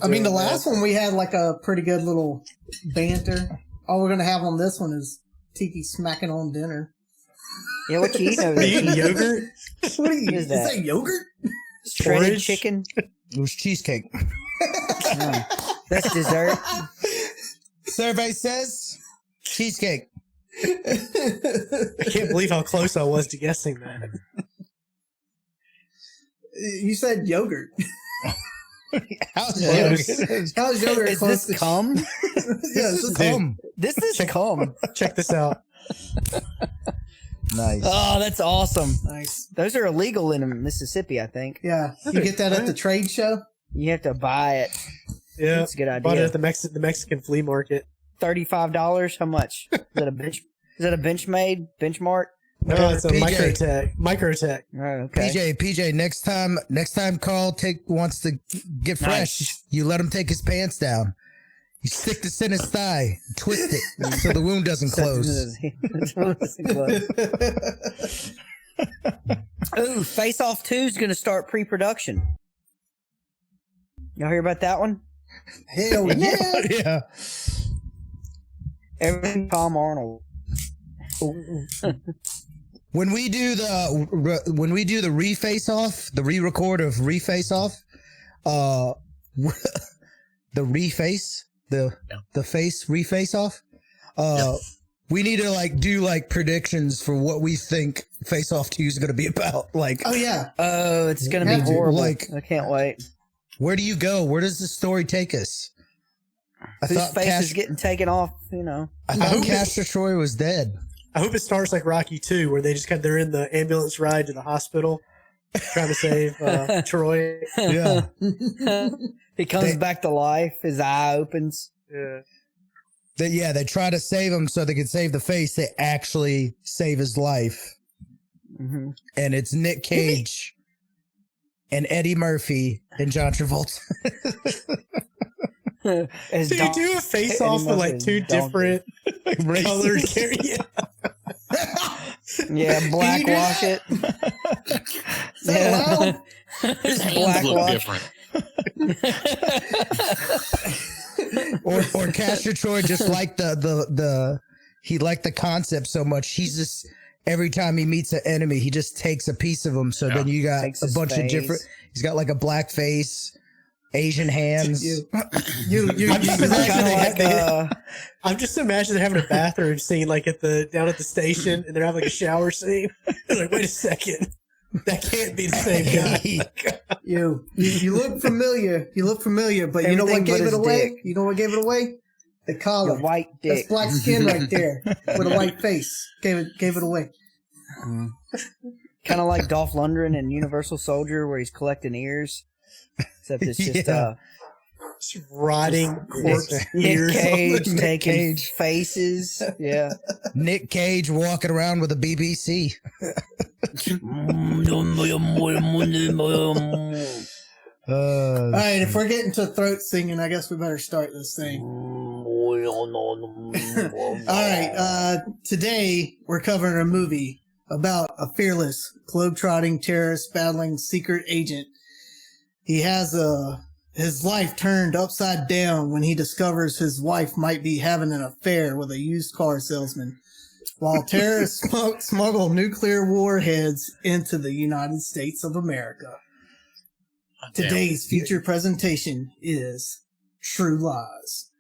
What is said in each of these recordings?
I mean, the last one we had like a pretty good little banter. All we're gonna have on this one is Tiki smacking on dinner. Yeah, what you eat over Are you there? eating yogurt? What are you? Is that? Is that yogurt? Shredded Porridge? chicken? It was cheesecake. That's dessert. Survey says cheesecake. I can't believe how close I was to guessing that. You said yogurt. How's Yes. yogurt? How's yogurt Is close this to cum? Yeah, This is cum. This is cum. Check this out. Nice. Oh, that's awesome. nice. Those are illegal in Mississippi, I think. Yeah, you get that at the trade show. You have to buy it. Yeah, That's a good bought it idea. at the Mexican flea market. $35. How much? Is that a bench? Is that a benchmark? No, it's a PJ. Microtech. Oh, okay. PJ, next time Carl wants to get fresh, Nice. you let him take his pants down. You stick this in his thigh, twist it so the wound doesn't close. Ooh, Face Off 2 is going to start pre-production. Y'all hear about that one? Hell yeah! Yeah. Everything Tom Arnold. When we do the re-face off, the re-record of re-face off, the reface, the face re-face off, we need to like do like predictions for what we think Face Off 2 is going to be about. Like, Oh yeah, Oh, it's going to be Yeah, horrible. like- I can't wait. where do you go? Where does the story take us? I Whose thought face is getting taken off, you know. I thought Castor Troy was dead. I hope it starts like Rocky 2, where they just they're in the ambulance ride to the hospital, trying to save Troy. Yeah. He comes back to life. His eye opens. Yeah. They try to save him so they can save the face. They actually save his life. Mm-hmm. And it's Nick Cage and Eddie Murphy and John Travolta. As Do you do a face off with like two different colored characters? Yeah, blackwash it. is that allowed? His hands look Blackwash. different. or Castor Troy just liked he liked the concept so much. He's just, every time he meets an enemy, he just takes a piece of him. So then you got Takes a his bunch of face. different, he's got like a black face, Asian hands. I'm just imagining having a bathroom scene like down at the station, and they're having like a shower scene. They're like, wait a second, that can't be the same guy. You look familiar. You look familiar, but you know Everything what gave but it his away? dick. You know what gave it away? The collar. Your white That's dick. black skin right there with a white face. Gave it away. Kind of like Dolph Lundgren in Universal Soldier, where he's collecting ears. Except it's just Yeah. Just rotting corpse Nick ears. Cage Nick taking Cage. faces. Yeah. Nick Cage walking around with a BBC. All right, if we're getting to throat singing, I guess we better start this thing. All right, today we're covering a movie about a fearless, globe-trotting terrorist battling secret agent. He has his life turned upside down when he discovers his wife might be having an affair with a used car salesman, while terrorists smuggle nuclear warheads into the United States of America. Today's feature presentation is True Lies.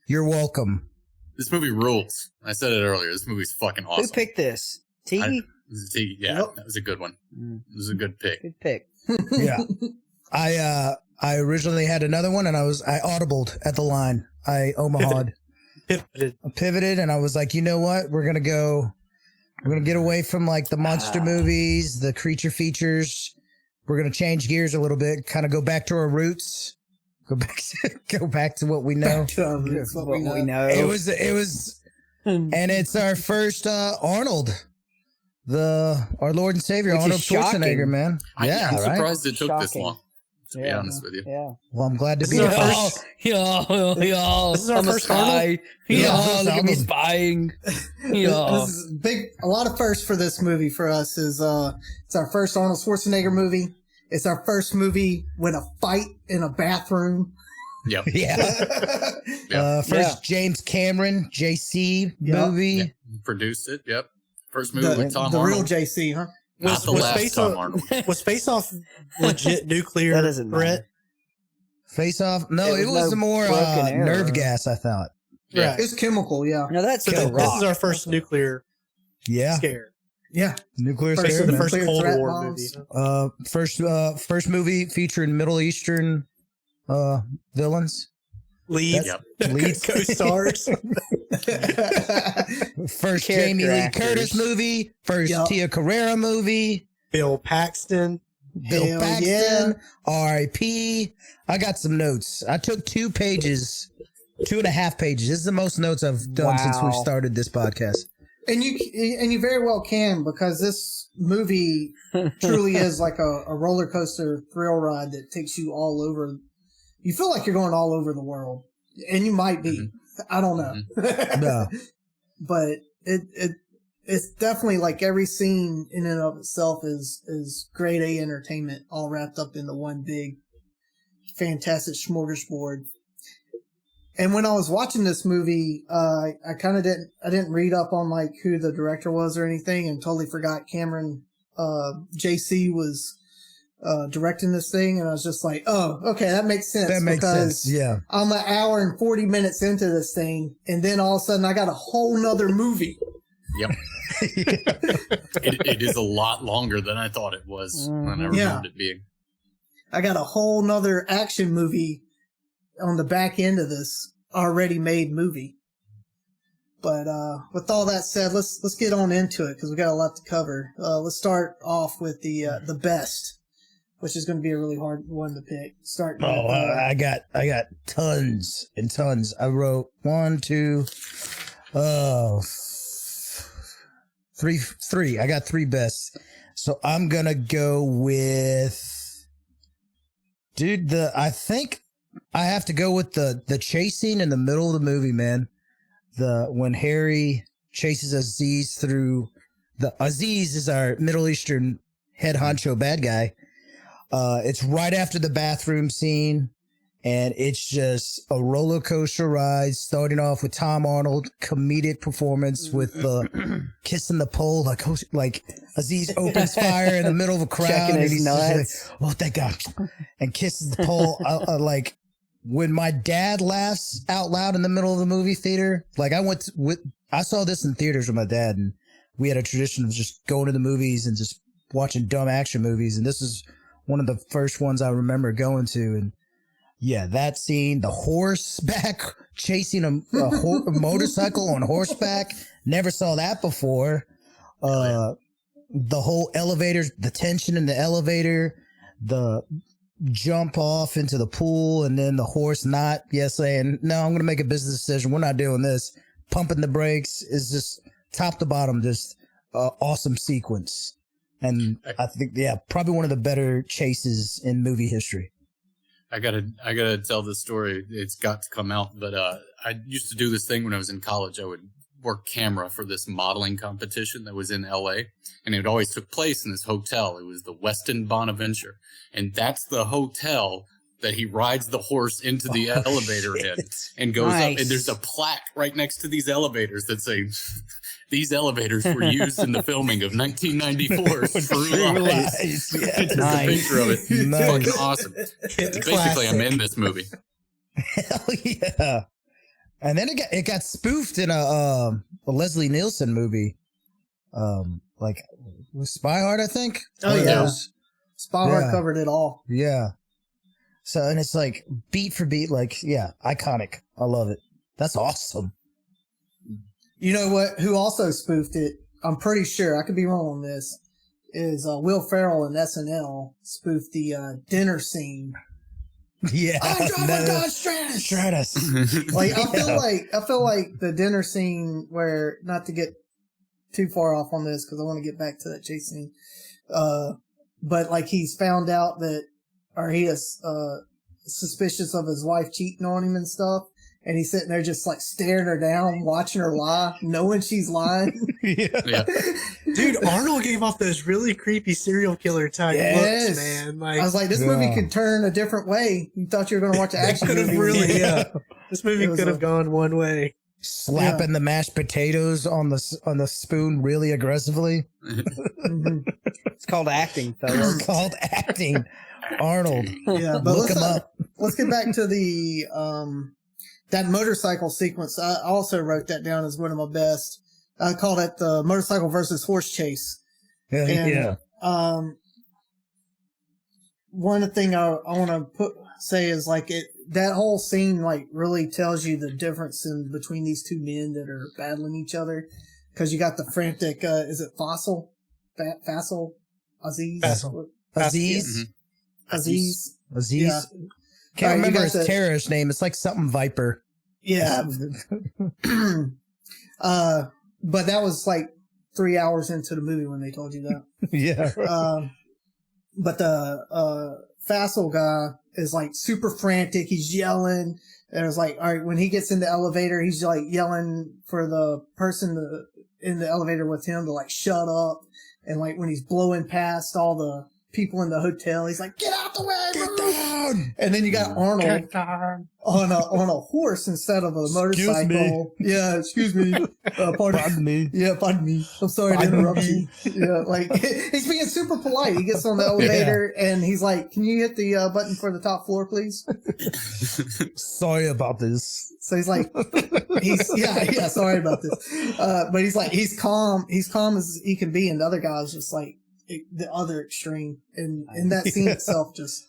You're welcome. This movie rules. I said it earlier. This movie's fucking awesome. Who picked this? Tiki? Yeah, Yep. that was a good one. It was a good pick. Good pick. Yeah. I originally had another one and I audibled at the line. I Omaha'd. Pivoted. I pivoted and I was like, you know what? We're going to get away from like the monster movies, the creature features. We're going to change gears a little bit, kind of go back to our roots. Go back to what we know. That's what we know. It was, and it's our first Arnold, our Lord and Savior, Which is Arnold Schwarzenegger, shocking. man. I'm right? surprised it took this Shocking. long, to be honest with you. Yeah. Well, I'm glad to This be is our the first- first. This is our first Arnold? Yeah, Look at me Arnold. spying. This is big. A lot of firsts for this movie for us is it's our first Arnold Schwarzenegger movie. It's our first movie with a fight in a bathroom. Yep. Yeah. First James Cameron, JC movie. Yep. Produced it. Yep. First movie with Tom the Arnold. real JC, huh? Not the last Tom Arnold. Was Face Off legit nuclear That doesn't threat? matter. Face Off? No, It it was was no more broken arrow. nerve gas, I thought. Yeah. Right. It's chemical, yeah. No, that's So the this Rock. is our first nuclear Yeah. scare. Yeah. Nuclear First This is scare. the first Nuclear Cold threat War bombs. movie. First movie featuring Middle Eastern villains. Leads, Yep. Leads. co-stars. First Character Jamie Lee actors. Curtis movie. First Yep. Tia Carrera movie. Bill Paxton. Bill Hell Paxton. R.I.P. I got some notes. I took 2 pages, 2.5 pages. This is the most notes I've done since we Wow. started this podcast. And you very well can, because this movie truly is like a roller coaster thrill ride that takes you all over. You feel like you're going all over the world, and you might be. I don't know, No. but it's definitely like every scene in and of itself is grade A entertainment, all wrapped up into one big fantastic smorgasbord. And when I was watching this movie, I kind of didn't read up on like who the director was or anything, and totally forgot Cameron, JC was, directing this thing. And I was just like, oh, okay, that makes sense. That makes because sense. Yeah. I'm an hour and 40 minutes into this thing. And then all of a sudden I got a whole nother movie. Yep. It is a lot longer than I thought it was when I remembered it being. I got a whole nother action movie on the back end of this already made movie. But with all that said, let's get on into it, because we got a lot to cover. Let's start off with the best, which is going to be a really hard one to pick. Starting with, I got tons and tons. I wrote 1, 2, 3. I got 3 best. So I'm gonna go with, dude. I think I have to go with the chase scene in the middle of the movie, man. When Harry chases Aziz through Aziz is our Middle Eastern head honcho bad guy. It's right after the bathroom scene, and it's just a roller coaster ride, starting off with Tom Arnold comedic performance with the kissing the pole, like Aziz opens fire in the middle of a crowd, Checking and his he's just nuts. like, "Oh, thank God," and kisses the pole. Like when my dad laughs out loud in the middle of the movie theater. Like I saw this in theaters with my dad, and we had a tradition of just going to the movies and just watching dumb action movies, and this is one of the first ones I remember going to. And yeah, that scene, the horseback chasing a motorcycle on horseback, never saw that before. The whole elevator, the tension in the elevator, the jump off into the pool, and then the horse saying, no, I'm going to make a business decision. We're not doing this. Pumping the brakes is just top to bottom, just awesome sequence. And I think, probably one of the better chases in movie history. I gotta tell this story. It's got to come out, but I used to do this thing when I was in college. I would work camera for this modeling competition that was in LA, and it always took place in this hotel. It was the Westin Bonaventure, and that's the hotel that he rides the horse into the elevator in and goes up. And there's a plaque right next to these elevators that say, "These elevators were used in the filming of 1994 True Lies." Yeah. It's just a picture of it. It's Nice. fucking awesome. Basically, I'm in this movie. Hell yeah. And then it got spoofed in a Leslie Nielsen movie. Like Spy Hard, I think. Oh, One of yeah. those. Spy Hard covered it all. Yeah. So, and it's like beat for beat, like, yeah, iconic. I love it. That's awesome. You know what? Who also spoofed it? I'm pretty sure, I could be wrong on this, is Will Ferrell in SNL spoofed the dinner scene. Yeah. I drive a Dodge Stratus. Like I feel like the dinner scene where, not to get too far off on this because I want to get back to that chase scene, but like he's found out that, or he is suspicious of his wife cheating on him and stuff, and he's sitting there just like staring her down, watching her lie, knowing she's lying. Yeah. Dude, Arnold gave off those really creepy serial killer type looks, man. Like, I was like, this movie could turn a different way. You thought you were going to watch an action movie. Really, This movie could have gone one way. Slapping the mashed potatoes on the spoon really aggressively. It's called acting, fellas. It's called acting. Arnold. Yeah, but Look him up. Let's get back to the that motorcycle sequence. I also wrote that down as one of my best. I called it the motorcycle versus horse chase. Yeah. One thing I want to say is like that whole scene like really tells you the difference in between these two men that are battling each other, because you got the frantic is it Fossil Aziz yeah. Can't remember his terrorist name. It's like something Viper. Yeah. But that was like 3 hours into the movie when they told you that. Yeah. But the Fassel guy is like super frantic. He's yelling. And it's like, all right, when he gets in the elevator, he's like yelling for the person in the elevator with him to like shut up. And like when he's blowing past all the people in the hotel, he's like, get out the way, get down. And then you got Arnold on a horse instead of a motorcycle. Yeah, excuse me. Pardon me. Yeah, pardon me. I'm sorry to interrupt you. Yeah, like he's being super polite. He gets on the elevator and he's like, can you hit the button for the top floor, please? Sorry about this. So he's like, sorry about this. But he's like, he's calm as he can be, and the other guy's just like the other extreme, and that scene itself just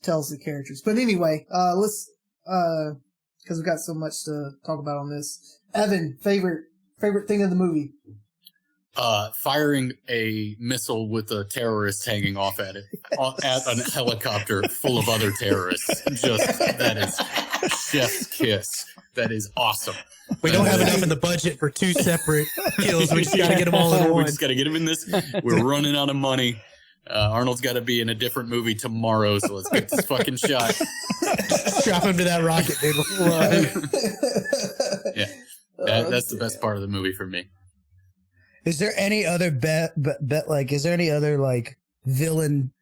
tells the characters. But anyway, let's because we've got so much to talk about on this. Evan, favorite thing of the movie? Firing a missile with a terrorist hanging off at it at a helicopter full of other terrorists. That is chef's kiss. That is awesome. We don't have enough in the budget for two separate kills. We just got to get them all in one. We just got to get them in this. We're running out of money. Arnold's got to be in a different movie tomorrow, so let's get this fucking shot. Strap him to that rocket, dude. Yeah, that's the best part of the movie for me. Is there any other is there any other like villain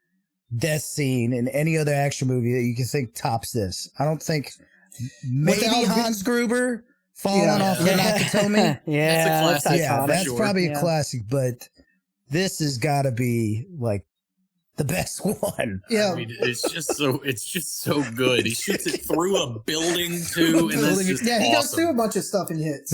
death scene in any other action movie that you can think tops this? I don't think. Maybe Hans Gruber falling off the Nakatomi. Yeah, that's a classic. Yeah, that's sure. probably a classic, but this has got to be like the best one. Yeah, I mean, it's just so good. He shoots it through a building too, and that's just he awesome. goes through a bunch of stuff and hits.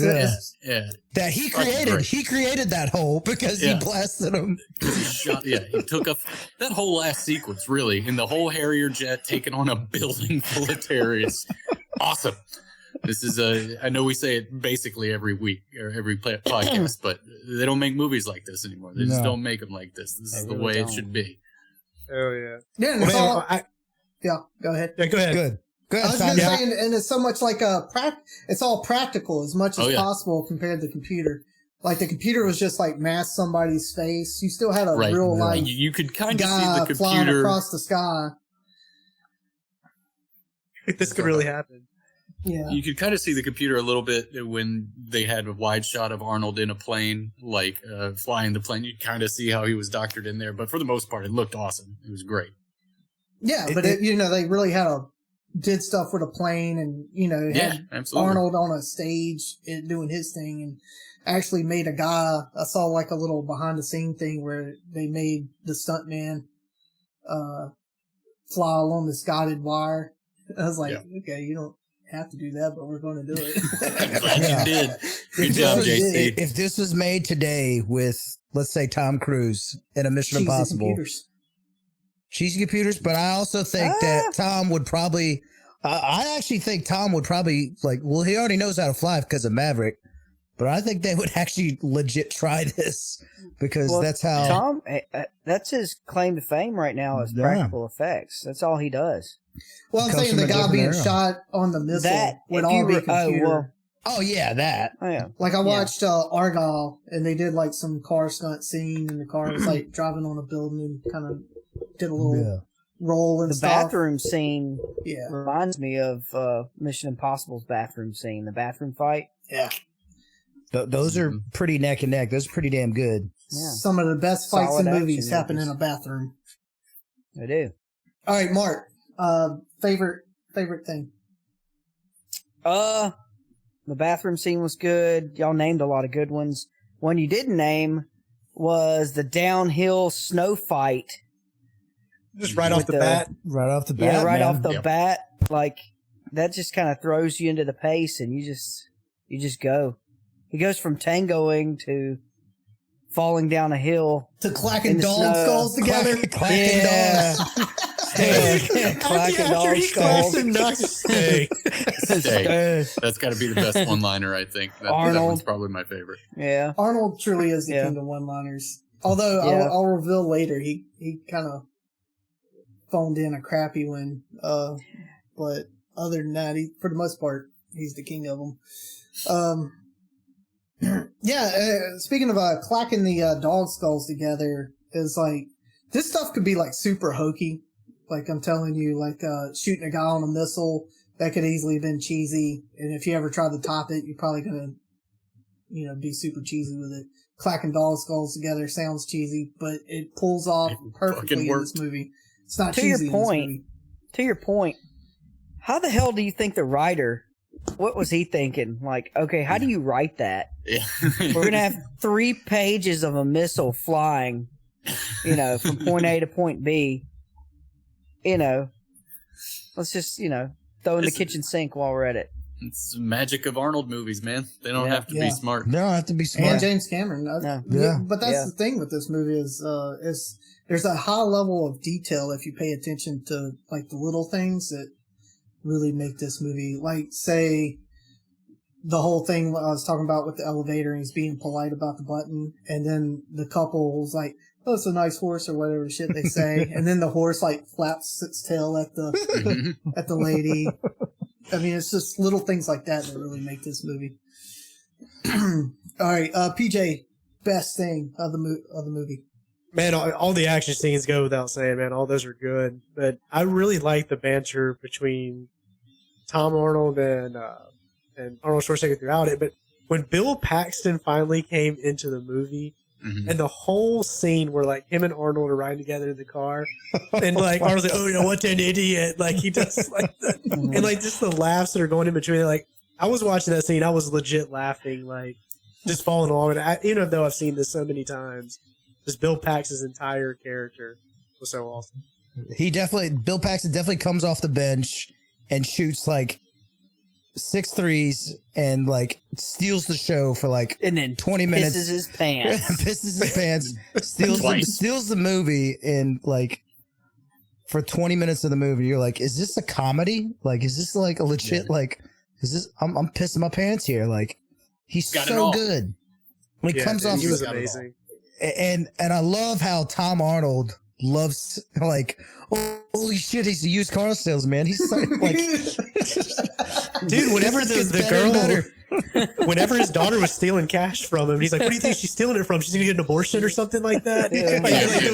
Yeah. That he created. He created that hole because he blasted him. He took that whole last sequence, really, in the whole Harrier jet taking on a building full of terrorists. Awesome. This is I know we say it basically every week or every podcast, but they don't make movies like this anymore. They just don't make them like this. This is the way it should be. Oh yeah. Yeah, and go ahead. Yeah, go ahead. Good. I was going to say, and it's so much like it's all practical as much as possible compared to the computer. Like the computer was just like mask somebody's face. You still had a real life. You could kind of see the computer flying across the sky. This could really happen. Yeah. You could kind of see the computer a little bit when they had a wide shot of Arnold in a plane, like flying the plane. You'd kind of see how he was doctored in there, but for the most part, it looked awesome. It was great. Yeah, but they really did stuff with a plane, and had absolutely. Arnold on a stage doing his thing, and actually made a guy. I saw like a little behind the scene thing where they made the stuntman fly along this guided wire. I was like, okay, you don't have to do that, but we're going to do it. I'm glad you did. Good job, JC. If this was made today with, let's say, Tom Cruise in a Mission Impossible. Cheesy computers, but I also think that Tom would probably, I actually think Tom would probably, he already knows how to fly because of Maverick, but I think they would actually legit try this because that's how. Tom, that's his claim to fame right now is practical effects. That's all he does. Well, I'm saying the guy being shot on the missile would all be computer. Oh, yeah, that. Oh, yeah. Like I watched Argyle, and they did like some car stunt scene, and the car was like driving on a building and kind of did a little role and The stuff. bathroom scene Yeah. reminds me of Mission Impossible's bathroom scene, the bathroom fight. Yeah. Those are pretty neck and neck. Those are pretty damn good. Yeah, Some of the best fights Solid in movies action happen in movies. a bathroom. I do. All right, Mark. Favorite thing. The bathroom scene was good. Y'all named a lot of good ones. One you didn't name was the downhill snow fight. Just right off With the the- bat. Right off the bat. Yeah, right man. off the Yep. bat. Like, that just kind of throws you into the pace and you just go. He goes from tangoing to falling down a hill. To clacking In the dog snow. skulls together. Clacking Yeah. dogs. Clacking After dog he claps skulls. him, knocks hey. Stay. That's got to be the best one-liner, I think. That Arnold. one's probably my favorite. Yeah. Arnold truly is the Yeah. king of one-liners. Although Yeah. I'll reveal later, he kind of phoned in a crappy one. But other than that, for the most part, he's the king of them. Speaking of clacking the dog skulls together, is like this stuff could be like super hokey. Like I'm telling you, like shooting a guy on a missile, that could easily have been cheesy. And if you ever try to top it, you're probably gonna, be super cheesy with it. Clacking dog skulls together sounds cheesy, but it pulls off perfectly in this movie. It's not To cheesy your in this point, movie. To your point, how the hell do you think the writer, what was he thinking? Like, okay, how do you write that? Yeah. We're going to have 3 pages of a missile flying, from point A to point B. Let's just, throw in the It's- kitchen sink while we're at it. It's the magic of Arnold movies, man. They don't Yeah. have to Yeah. be smart. No, I have to be And smart. James Cameron. No. Yeah. But that's Yeah. the thing with this movie is there's a high level of detail if you pay attention to like the little things that really make this movie. Like say the whole thing I was talking about with the elevator and he's being polite about the button, and then the couple was like, "Oh, it's a nice horse" or whatever shit they say, and then the horse like flaps its tail at the at the lady. I mean, it's just little things like that that really make this movie. All right, PJ, best thing of the movie. Man, all the action scenes go without saying, man. All those are good. But I really like the banter between Tom Arnold and Arnold Schwarzenegger throughout it. But when Bill Paxton finally came into the movie, and the whole scene where like him and Arnold are riding together in the car, and like Arnold's like, "Oh, what an idiot!" Like he does like, and like just the laughs that are going in between. Like I was watching that scene, I was legit laughing, like just following along. And even though I've seen this so many times, just Bill Paxton's entire character was so awesome. Bill Paxton definitely comes off the bench and shoots like 6 threes and like steals the show for like And then 20 minutes. pisses his pants. pisses his pants, Twice. steals the movie, and like for 20 minutes of the movie, you're like, is this a comedy? Like, is this like a legit, like, is this, I'm pissing my pants here. Like, he's Got it so all. good. When he comes dude, off, he was got it all. amazing. and I love how Tom Arnold loves, like, oh, holy shit, he's a used car salesman. He's so, like, Dude, whenever It gets the better and girl, whenever his daughter was stealing cash from him, he's like, "What do you think she's stealing it from? She's gonna get an abortion or something like that." Yeah.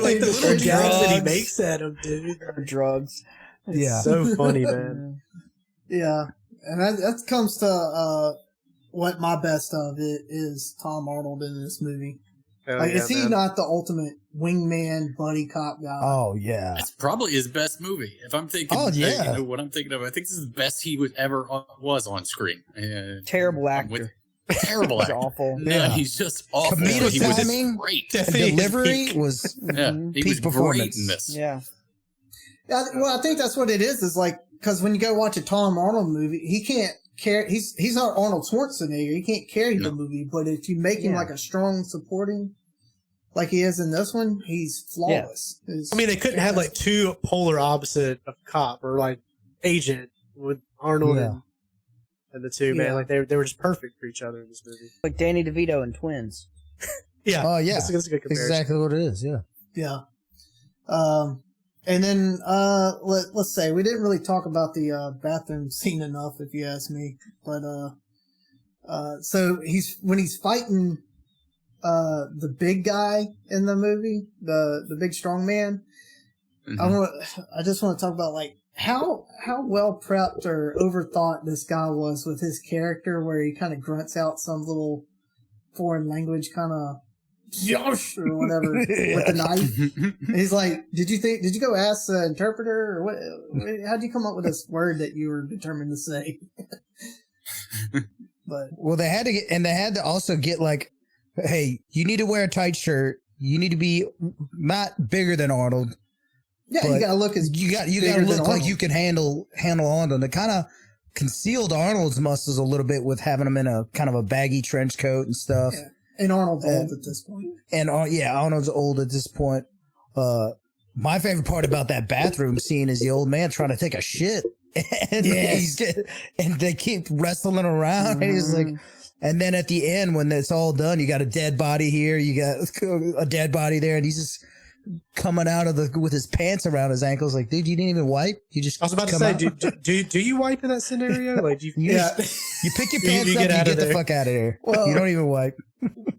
Like the little Or jabs that he drugs. makes at him, dude. Or drugs. It's Yeah. so funny, man. Yeah, and that comes to what my best of it is Tom Arnold in this movie. Hell Like, yeah, is he man. not the ultimate wingman buddy cop guy? oh yeah, That's probably his best movie. If I'm thinking, Oh, yeah. you know what I'm thinking of. I think this is the best he would ever was on screen. Terrible I'm with- actor. terrible He's actor. awful. No, Yeah. he's just awful. Comedic but he was timing. great. and Definitely his delivery peak. was Yeah, Mhm. he Peak was great performance. in this. Yeah. Well, I think that's what it is like, because when you go watch a Tom Arnold movie, he can't carry, he's not Arnold Schwarzenegger, he can't carry the No. movie, but if you make him Yeah. like a strong supporting, like he is in this one, he's flawless. It's- I mean, they couldn't have like two polar opposite of cop or like agent with Arnold Yeah. and the two, Yeah. man. Like they were just perfect for each other in this movie. Like Danny DeVito and Twins. Yeah. Oh, yeah. That's a good comparison. exactly what it is. Yeah. Yeah. And then, let's say we didn't really talk about the, bathroom scene enough, if you ask me, but, so when he's fighting, the big guy in the movie, the big strong man, I just want to talk about like how well prepped or overthought this guy was with his character, where he kind of grunts out some little foreign language kind of Josh or whatever with the knife. And he's like, did you go ask the interpreter, or what? How'd you come up with this word that you were determined to say? But they had to also get like, hey, you need to wear a tight shirt. You need to be not bigger than Arnold. Yeah, you gotta look as you gotta look like you can handle Arnold. And it kind of concealed Arnold's muscles a little bit with having him in a kind of a baggy trench coat and stuff. Yeah. And Arnold's old at this point. And Arnold's old at this point. My favorite part about that bathroom scene is the old man trying to take a shit. And and they keep wrestling around. And he's like, and then at the end, when it's all done, you got a dead body here, you got a dead body there, and he's just coming out of with his pants around his ankles. Like, dude, you didn't even wipe. You just. I was about to say, do you wipe in that scenario? Like, you pick your pants up, and you get the fuck out of there. Well, you don't even wipe.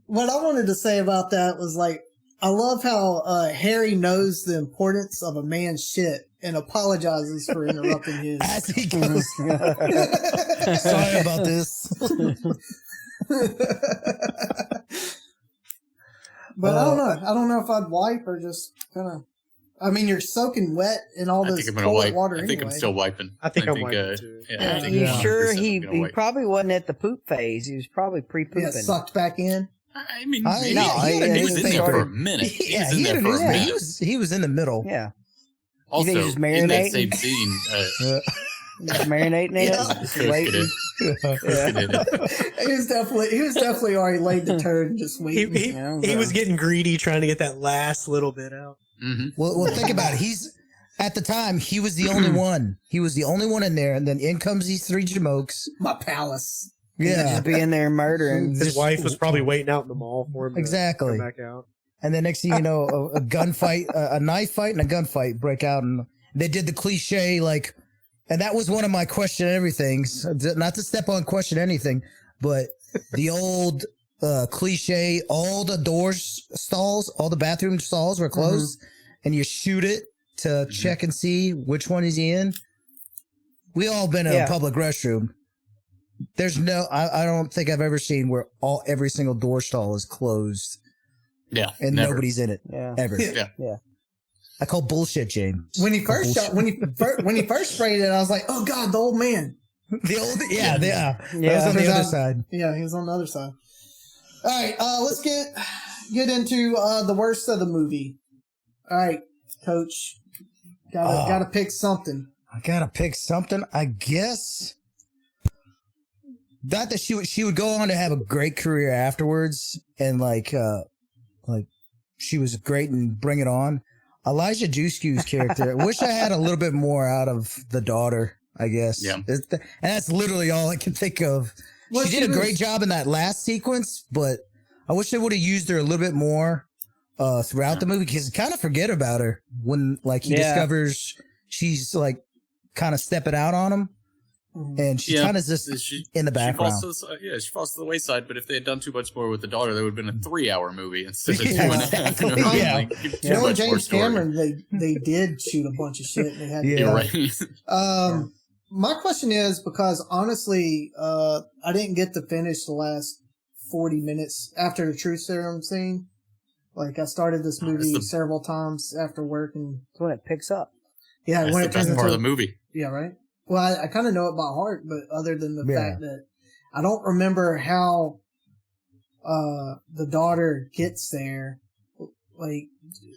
What I wanted to say about that was like, I love how Harry knows the importance of a man's shit and apologizes for interrupting his. As he goes, sorry about this. But I don't know. I don't know if I'd wipe or just kind of. I mean, you're soaking wet in all this cold water. I think I'm still wiping. I think I'm wiping too. Yeah, you sure he probably wasn't at the poop phase? He was probably pre-pooping. Yeah, sucked back in. I mean, he was in there for a minute. He was in there for a minute. He was in the middle. Yeah. Also, you think he was in that marinating? same scene, Just marinating in it, just waiting. He was definitely already laid the turd and just waiting. He was getting greedy, trying to get that last little bit out. Mm-hmm. Well, think about it. At the time, he was the only one. He was the only one in there, and then in comes these three jamokes. My palace. Yeah, just being there murdering. His wife was probably waiting out in the mall for him. Exactly. To come back out. And the next thing you know, a gunfight, a knife fight, and a gunfight break out, and they did the cliche like. And that was one of my question everythings. Not to step on question anything, but the old cliche, all the all the bathroom stalls were closed, and you shoot it to check and see which one is he in. We all been in a public restroom. There's I don't think I've ever seen where every single door stall is closed. Yeah. And nobody's in it. Yeah. Ever. Yeah. I call bullshit, James. When he first when he first sprayed it, I was like, "Oh God, the old man." The old, yeah. That was on the other side. Yeah, he was on the other side. All right, let's get into the worst of the movie. All right, Coach, gotta pick something. I gotta pick something. I guess not that she would go on to have a great career afterwards, and like she was great and Bring It On. Elijah Juskew's character. I wish I had a little bit more out of the daughter, I guess. Yeah. And that's literally all I can think of. Well, she did a great job in that last sequence, but I wish they would have used her a little bit more throughout the movie, because kind of forget about her when he discovers she's like kind of stepping out on him. And she's kind of just in the background. She falls to the wayside. But if they had done too much more with the daughter, there would have been a 3-hour movie instead of 2.5. You know, James Cameron, they did shoot a bunch of shit. And they had You're right. My question is, because honestly, I didn't get to finish the last 40 minutes after the truth serum scene. Like, I started this movie several times after work, and when it picks up. Yeah, that's when the it turns best part into of the movie. Yeah, right. Well, I kind of know it by heart, but other than the fact that I don't remember how the daughter gets there, like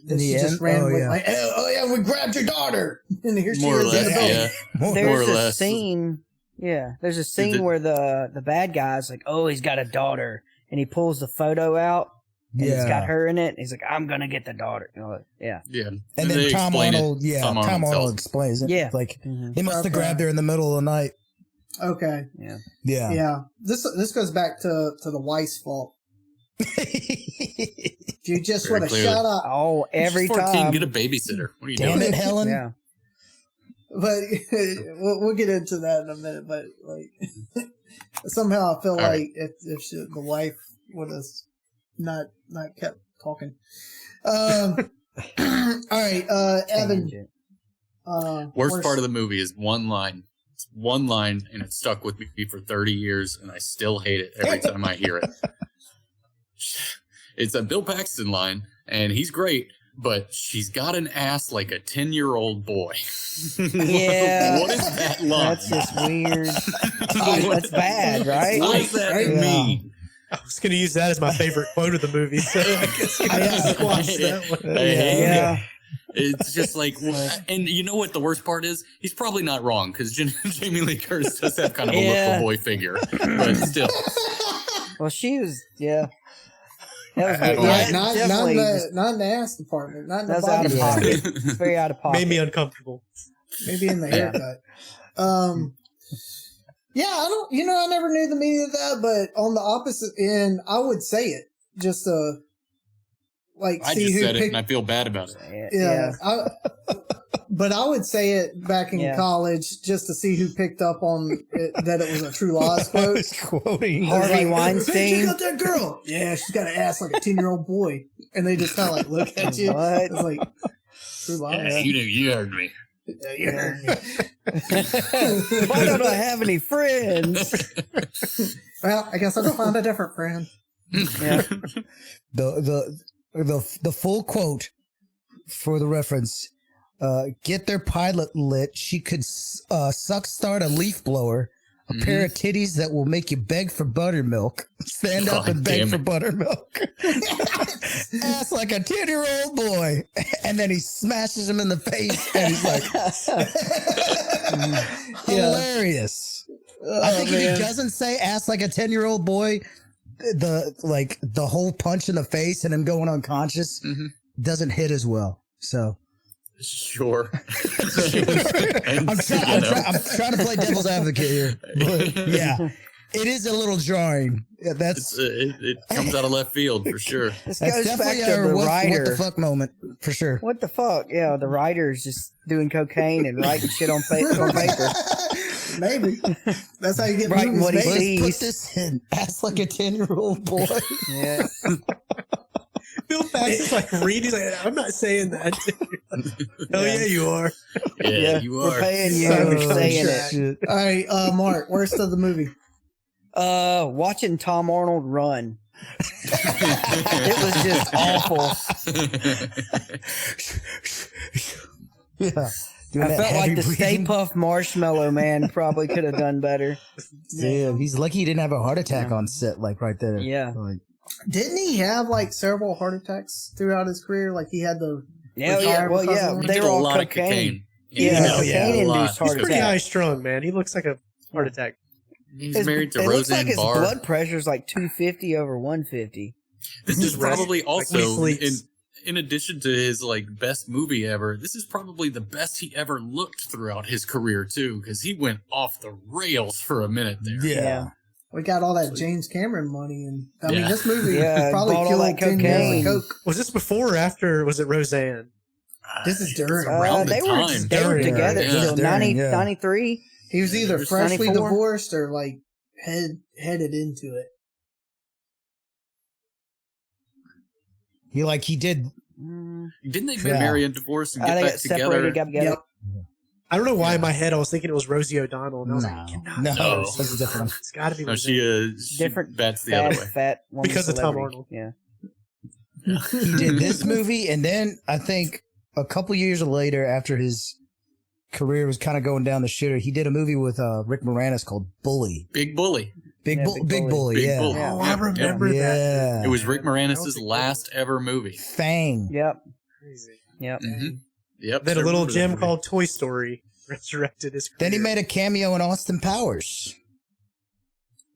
she just ran with like, oh yeah, we grabbed your daughter, and here she is in the building. There's a scene. Yeah, there's a scene where the bad guy's like, oh, he's got a daughter, and he pulls the photo out. And he's got her in it. He's like, I'm going to get the daughter. Yeah. And then Tom Arnold, Tom Arnold explains it. Yeah. Like, he must have grabbed her in the middle of the night. Okay. Yeah. This goes back to the Weiss fault. You just would have shut up. Oh, every She's 14, time. get a babysitter. What are you doing? Damn it, Helen. Yeah. But we'll get into that in a minute. But like, somehow I feel like if the wife would have not kept talking. All right, Evan. Tangent. Worst part of the movie is one line. It's one line, and it stuck with me for 30 years, and I still hate it every time I hear it. It's a Bill Paxton line, and he's great, but she's got an ass like a 10-year-old boy. Yeah. What is that line? That's just weird. That's bad, right? What does that mean? I was going to use that as my favorite quote of the movie, so I guess I gotta squash that one. I hate Yeah. it. It's just like, and you know what the worst part is? He's probably not wrong, because Jamie Lee Curtis does have kind of a little boy figure, but still. Well, she was, yeah. That was I weird. don't Yeah, like- not definitely in the ass department. Not in the That's out body of department. pocket. It's very out of pocket. Made me uncomfortable. Maybe in the haircut. Yeah, I never knew the meaning of that, but on the opposite end, I would say it just to, like, I see just who said it, picked. and I feel bad about it. Yeah, but I would say it back in college just to see who picked up on it, that it was a True Lies I quote. was quoting Harvey Hey, Weinstein. check out that girl. Yeah, she's got an ass like a 10-year-old boy, and they just kind of like look at you. What? It's like True Lies. You heard me. Yeah, you heard me. Why don't I have any friends? Well, I guess I'll go find a different friend. Yeah. the full quote for the reference. Get their pilot lit. She could suck start a leaf blower. A pair of titties that will make you beg for buttermilk. Stand up and beg for buttermilk. Ass like a 10-year-old boy. And then he smashes him in the face and he's like, hilarious. I think if he doesn't say ass like a 10-year-old boy, the whole punch in the face and him going unconscious doesn't hit as well. So Sure. I'm trying to play devil's advocate here, but yeah, it is a little jarring. Yeah, that's it comes out of left field for sure. This that's goes back definitely to the what writer. the fuck moment for sure. What the fuck? Yeah, the writer's just doing cocaine and writing shit on paper. Maybe that's how you get Writing movies what he made. sees. Let's put this in. Ass like a 10-year-old boy. Yeah. Bill Paxton's like reading. He's like, I'm not saying that. Hell yeah, you are. Yeah, you We're are. paying you Oh, for saying it. shit. All right, Mark, worst of the movie. Watching Tom Arnold run. It was just awful. Yeah. I felt like the Stay Puft Marshmallow Man probably could have done better. Damn, he's lucky he didn't have a heart attack on set, like right there. Yeah. Like, Didn't he have like several heart attacks throughout his career? Like he had the Yeah, well, yeah, He they did were a all lot of cocaine. cocaine. Yeah, Yeah, cocaine a lot. induced heart He's pretty high attack. strung, man. He looks like a heart attack. He's married to It looks like Roseanne his Barr. blood pressure's like 250 over 150. This is probably Like when he also sleeps. in addition to his like best movie ever. This is probably the best he ever looked throughout his career too, because he went off the rails for a minute there. yeah. we got all that James Cameron money, and I mean Yeah. this movie Yeah, probably bought all killed that 10 years cocaine. of coke. Was this before or after? Was it Roseanne? This is during. around the They were time. together Yeah. till During, 90, yeah. 93. He was either freshly 94? divorced or like headed into it. He did. Didn't they Yeah. marry and divorce and I get think back it together? separated, got together. Yep. I don't know why in my head I was thinking it was Rosie O'Donnell. And I was No, like, no, No. that's a different one. it's got to be No, Roseanne. she Different bats the other way. fat woman Because of Tom celebrity. Arnold. Yeah. He did this movie, and then I think a couple years later, after his career was kind of going down the shitter, he did a movie with Rick Moranis called Bully. Big Bully. Big Yeah, Bully. Big Bully. Big Yeah. Bully. Yeah. Oh, I remember that. Yeah. It was Rick That Moranis' was a good last ever movie. Fang. Yep. Crazy. Yep. Mm-hmm. Yep. Then I a little remember that gem movie. called Toy Story resurrected his career. Then he made a cameo in Austin Powers.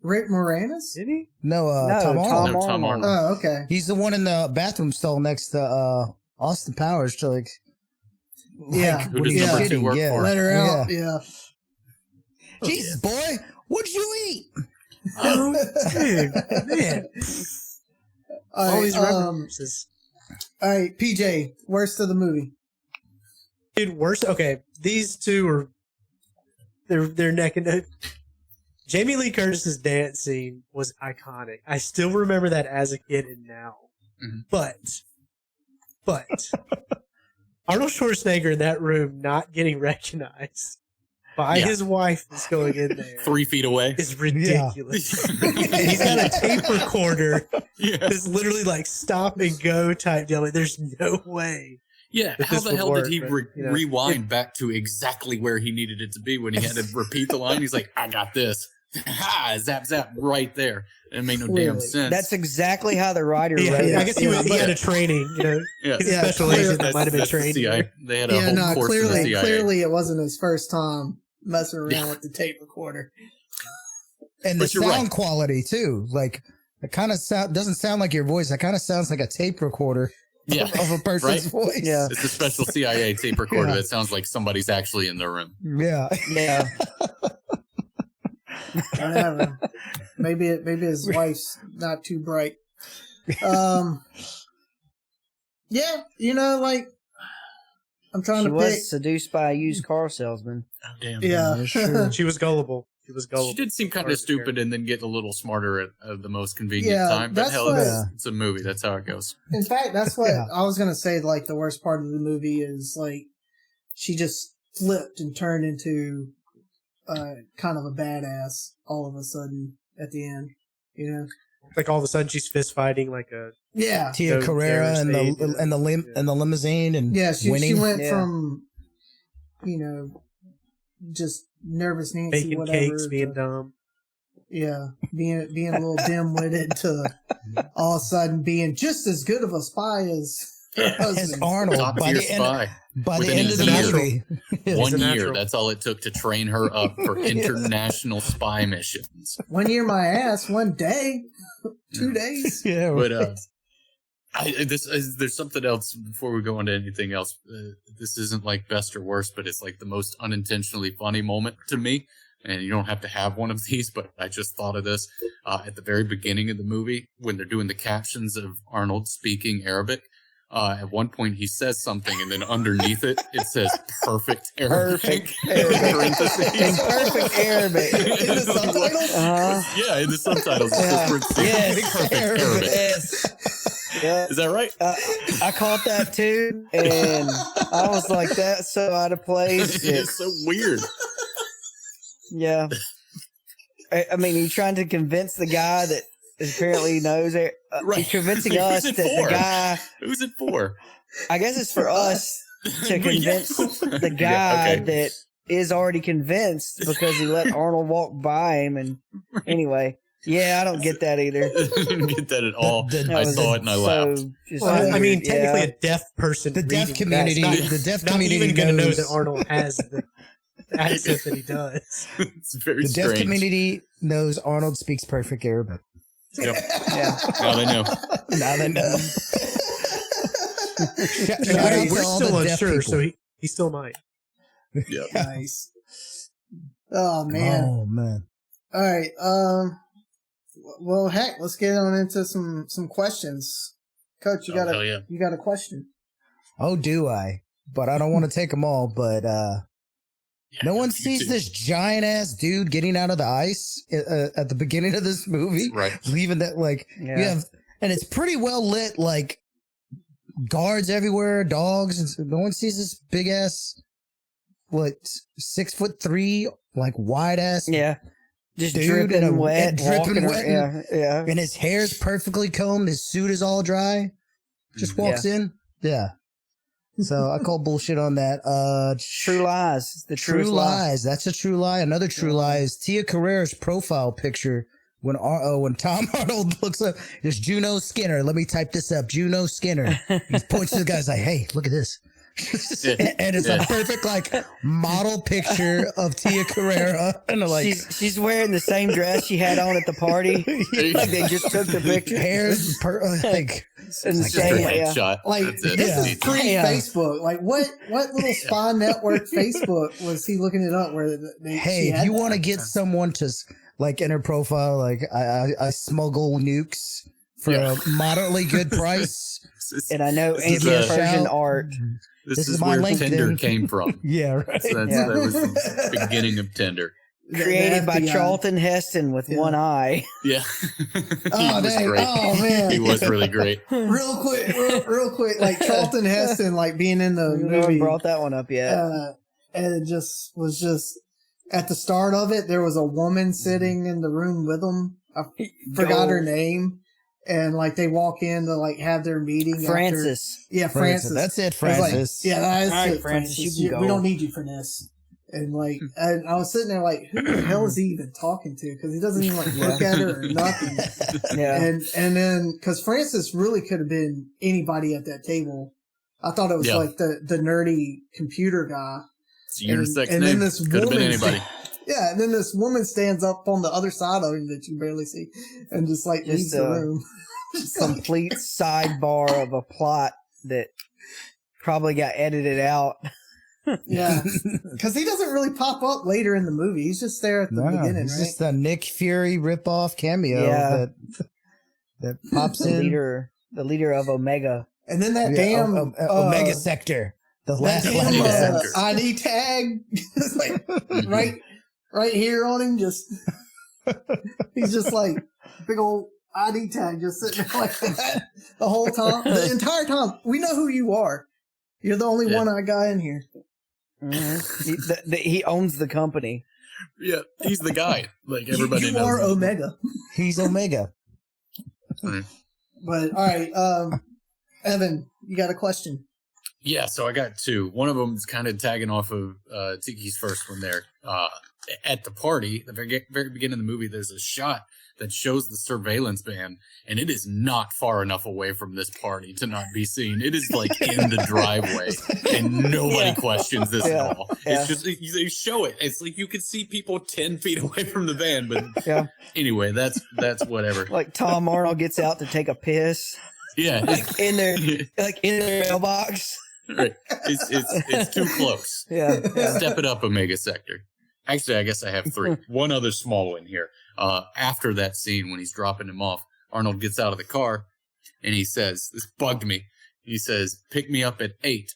Rick Moranis? Did he? No, No, Tom Arnold. Tom No, Tom Arnold. Arnold. Oh, okay. He's the one in the bathroom stall next to Austin Powers. To like, Yeah. like, Who when does he's number two shitting, work yeah. for? Let her out. Yeah. Jesus, boy, what'd you eat? Oh, dude, man. All these references. All right, PJ, worst of the movie. Dude, worst. Okay, these two are they're neck and neck. Jamie Lee Curtis's dance scene was iconic. I still remember that as a kid and now. Mhm. But But Arnold Schwarzenegger in that room not getting recognized by his wife that's going in there 3 feet away is ridiculous. And he's got a tape recorder that's literally like stop and go type deal. Like, there's no way. Yeah, that how this the would hell work, did he but, rewind back to exactly where he needed it to be when he had to repeat the line? He's like, I got this. Ha! Zap, zap, right there. It made no damn sense. That's exactly how the writer Yeah, wrote it. I guess he had a training, you know. Yeah. He's a special agent that might have been That's the trained. CIA. They had a whole course in the CIA. Clearly it wasn't his first time messing around with the tape recorder. And the But you're sound right. quality too. Like it kind of doesn't sound like your voice. It kind of sounds like a tape recorder of a person's voice. Yeah. It's a special CIA tape recorder that sounds like somebody's actually in the room. Yeah. Yeah. Whatever. Maybe his wife's not too bright. Yeah, you know, like I'm trying She to was pick. seduced by a used car salesman. Oh, damn. Yeah, She was gullible. She did seem kind of stupid and then get a little smarter at the most convenient Yeah, time. But that's hell, what- it's a movie. That's how it goes. In fact, that's what Yeah. I was gonna say. Like the worst part of the movie is like she just flipped and turned into kind of a badass all of a sudden at the end. You know? Like all of a sudden she's fist fighting like a Yeah, Tia So Carrera and devastated. the limousine and yeah. She winning. went Yeah. from just nervous Nancy, baking whatever, cakes, being to- dumb. Yeah, being a little dim-witted to all of a sudden being just as good of a spy as her as husband. Arnold Top by tier the end. spy. By the Within end a of the year. movie, One a year. natural. That's all it took to train her up for international spy missions. 1 year my ass, 1 day, 2 days. yeah, But there's something else before we go into anything else. This isn't like best or worst, but it's like the most unintentionally funny moment to me. And you don't have to have one of these, but I just thought of this at the very beginning of the movie when they're doing the captions of Arnold speaking Arabic. At one point, he says something, and then underneath it, it says "perfect Arabic." Perfect in Arabic. parentheses. In perfect Arabic. In the subtitles? Uh-huh. Yeah, in the subtitles, it says parentheses, Yes. perfect Arabic. Yes. Yeah. Is that right? I caught that too, and I was like, that's so out of place. It's so weird. Yeah. I mean, you're trying to convince the guy that apparently knows it. Right. He's convincing Who's us it that for? the guy, Who's it for? I guess it's for us to But yeah. convince the guy Yeah, okay. that is already convinced because he let Arnold walk by him. And anyway, yeah, I don't get that either. I didn't get that at all. The- That I was saw it and I laughed. just Well, I weird. mean, technically, Yeah. a deaf person, the deaf reading community. that's not, The deaf not community even going to know knows. that Arnold has the accent that he does. It's very The deaf strange. community knows Arnold speaks perfect Arabic. Yep. Yeah. Now they know. Now they know. Shout out We're to all still the deaf unsure, people. so he still might. Yep. Nice. Oh man. Oh man. All right. Well, heck, let's get on into some questions. Coach, you Oh, got hell yeah. you got a question? Oh, do I? But I don't want to take them all. But Yeah, no one you sees too. this giant ass dude getting out of the ice at the beginning of this movie. Right. Leaving that like Yeah. you have, and it's pretty well lit. Like guards everywhere, dogs, and no one sees this big ass, what 6'3", like wide ass. Yeah. Just Dude, dripping and wet. dripping walking wet around. Yeah. And his hair's perfectly combed. His suit is all dry. Just walks in. Yeah. So I call bullshit on that. True lies. The True truest lie. lies. That's a true lie. Another true lie is Tia Carrera's profile picture when Tom Arnold looks up. There's Juno Skinner. Let me type this up. Juno Skinner. He points to the guy's like, "Hey, look at this." And it's a perfect like model picture of Tia Carrera. And they're like She's wearing the same dress she had on at the party. Like they just took the picture. hair's like And It's just her same, yeah. headshot. Like That's it. this Yeah. is pre Yeah. Facebook. Like what little spy network Facebook was he looking it up where they? hey, if you want to get someone to like in her profile, like I smuggle nukes for Yeah. a moderately good price. And I know This ancient is, Persian shout. art. This This is is my where LinkedIn. Tinder came from. Yeah, right. That was the beginning of Tinder. Created by Charlton Heston with one eye. Yeah. Oh, dang. Great. Oh, man. He was really great. Real quick, like Charlton Heston, like being in the No movie. one brought that one up yet. And it was just at the start of it, there was a woman sitting in the room with him. I forgot her name. And like they walk in to like have their meeting. Francis. Francis. That's it, Francis. Like, that's All right, it, Francis. you can go. We don't need you for this. And like, and I was sitting there like, who the hell is he even talking to? Because he doesn't even like look at her or nothing. Yeah. And then because Francis really could have been anybody at that table. I thought it was like the nerdy computer guy. It's a unisex and name. then this Could have been anybody. Yeah, and then this woman stands up on the other side of him that you barely see, and just like leaves the room. Complete sidebar of a plot that probably got edited out. Yeah, because he doesn't really pop up later in the movie. He's just there at the beginning, it's right? just a Nick Fury ripoff cameo that pops in. The leader of Omega. And then that damn Omega Sector. The last damn ID tag is like right here on him. Just he's just like big old ID tag just sitting there like that the whole time. The entire time. We know who you are. You're the only one-eyed guy in here. Mm-hmm. He owns the company. Yeah, he's the guy. Like everybody knows. You are Omega. He's Omega. But all right, Evan, you got a question? Yeah, so I got two. One of them is kind of tagging off of Tiki's first one there. At the party, the very beginning of the movie, there's a shot that shows the surveillance van, and it is not far enough away from this party to not be seen. It is like in the driveway, and nobody questions this at all. It's just, they show it. It's like you could see people 10 feet away from the van, but anyway, that's whatever. Like Tom Arnold gets out to take a piss. Yeah. Like in their mailbox. Right. It's too close. Yeah. Step it up, Omega Sector. Actually, I guess I have three. One other small one here. After that scene, when he's dropping him off, Arnold gets out of the car and he says, this bugged me. He says, pick me up at 8.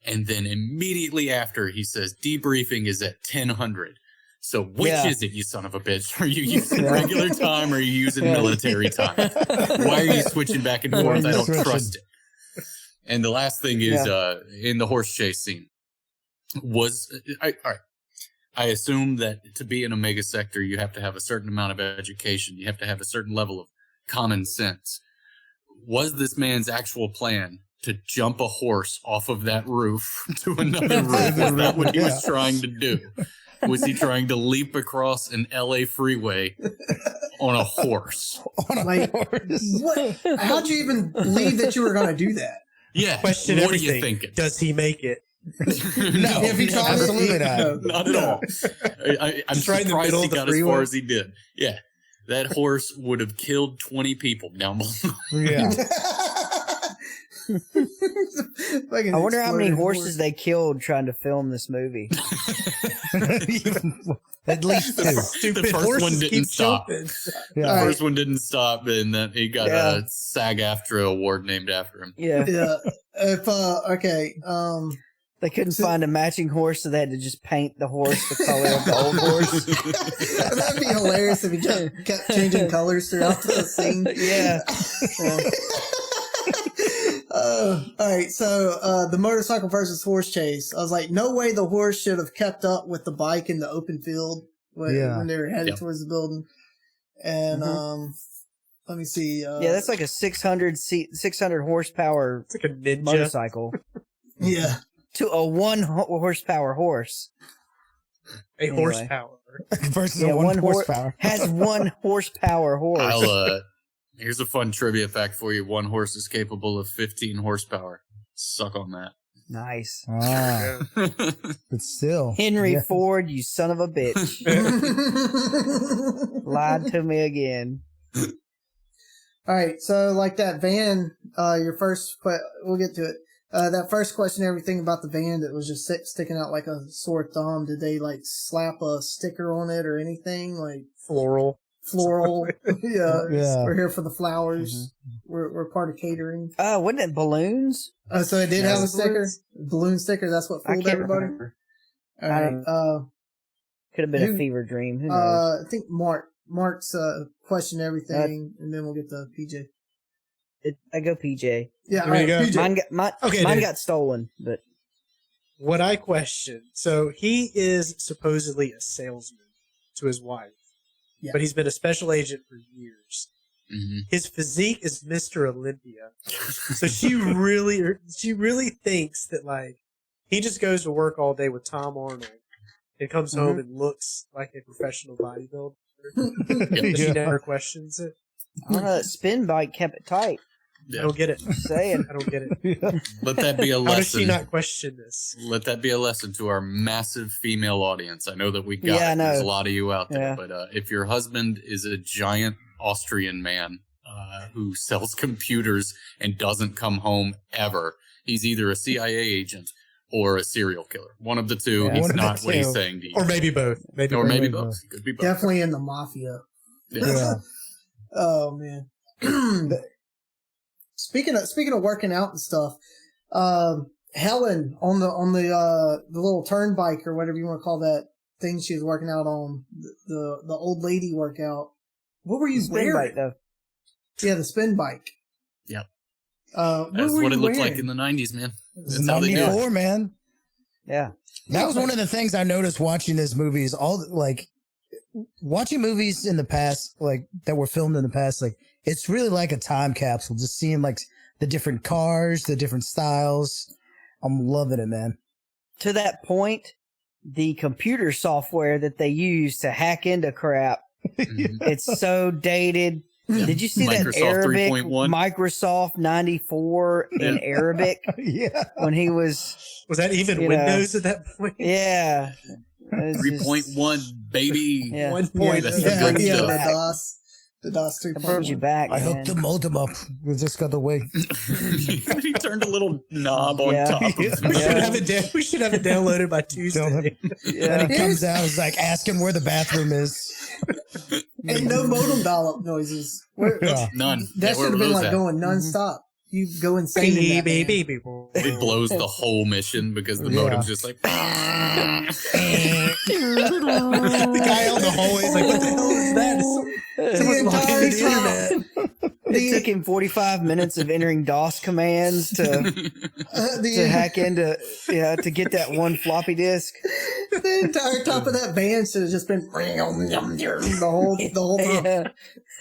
And then immediately after, he says, debriefing is at 10:00. So which is it, you son of a bitch? Are you using regular time or are you using military time? Why are you switching back and forth? I don't trust it. And the last thing is in the horse chase scene. All right. I assume that to be an Omega Sector, you have to have a certain amount of education. You have to have a certain level of common sense. Was this man's actual plan to jump a horse off of that roof to another roof? Was that what he was trying to do? Was he trying to leap across an LA freeway on a horse? What? How'd you even believe that you were going to do that? Yeah. Question what everything. Are you thinking? Does he make it? No, if he tried absolutely not. Not at all. I'm surprised he got as far as he did. Yeah. That horse would have killed 20 people down below. Yeah. I wonder how many horses they killed trying to film this movie. At least two. The first one didn't stop. The first one didn't stop, and then he got a SAG-AFTRA award named after him. Yeah. If they couldn't find a matching horse, so they had to just paint the horse the color of the old horse. That'd be hilarious if he just kept changing colors throughout the scene. Yeah. All right, so the motorcycle versus horse chase. I was like, no way the horse should have kept up with the bike in the open field when they were headed towards the building. And let me see. That's like a 600 horsepower It's like a ninja motorcycle. Yeah. To a 1 horsepower horse. Horsepower versus a 1 horsepower. Has 1 horsepower horse. Here's a fun trivia fact for you. 1 horse is capable of 15 horsepower. Suck on that. Nice. But still. Henry Ford, you son of a bitch. Lied to me again. All right, so like that van, your first, we'll get to it. That first question, everything about the van that was just sticking out like a sore thumb. Did they like slap a sticker on it or anything? Like floral. Yeah. We're here for the flowers. We're part of catering. Wasn't it balloons? So it did have a sticker, balloon sticker. That's what fooled everybody. Remember. All right. Could have been a fever dream. Who knows? I think Mark's question everything, and then we'll get to PJ. I go PJ. Yeah, There you go. PJ. Mine got stolen, but What I question, so he is supposedly a salesman to his wife, but he's been a special agent for years. Mm-hmm. His physique is Mr. Olympia. So she really thinks that, like, he just goes to work all day with Tom Arnold and comes home and looks like a professional bodybuilder. But she never questions it. I don't know, that spin bike kept it tight. I don't get it. Just saying. I don't get it. Let that be a lesson. How does she not question this? Let that be a lesson to our massive female audience. I know that we got Yeah, I know. there's a lot of you out there, Yeah. but if your husband is a giant Austrian man who sells computers and doesn't come home ever, he's either a CIA agent or a serial killer. One of the two. Yeah. He's One of not the what he's two. saying to you. Or maybe both. Maybe both. He could be both. Definitely in the mafia. Yeah. Oh man. Speaking of working out and stuff, Helen on the little turn bike or whatever you want to call that thing she was working out on, the old lady workout. What were you Spin wearing? bike, though. Yeah, the spin bike. Yep. were That's what you it looked wearing? like in the 90s, man. It's That's how they do it. 94, man. Yeah. That was one of the things I noticed watching this movie is watching movies in the past, like that were filmed in the past, like it's really like a time capsule, just seeing like the different cars, the different styles. I'm loving it, man. To that point, the computer software that they use to hack into crap, it's so dated. Yeah. Did you see that Microsoft Arabic 3.1? Microsoft 94 in Arabic Yeah. when he was? Was that even You know. Windows at that point? Yeah. It's just- 3.1, baby. Yeah. 1 point. That's the good yeah, stuff. the DOS It brings you 3.1. back. I man. hooked the modem up. We just got the way. He turned a little knob on Yeah. top of We it. should have it downloaded by Tuesday. Yeah. And he comes out, he's like, ask him where the bathroom is. And no modem dial-up noises. Yeah. None. That Yeah, should where have were been those like at? going non-stop. You go insane in that van. It blows the whole mission because the modem's just like. The guy out in the hallway is like, what the hell is that? Someone's blocking entire the internet. It took him 45 minutes of entering DOS commands to hack into, to get that one floppy disk. The entire top of that van should have just been the whole time. Yeah.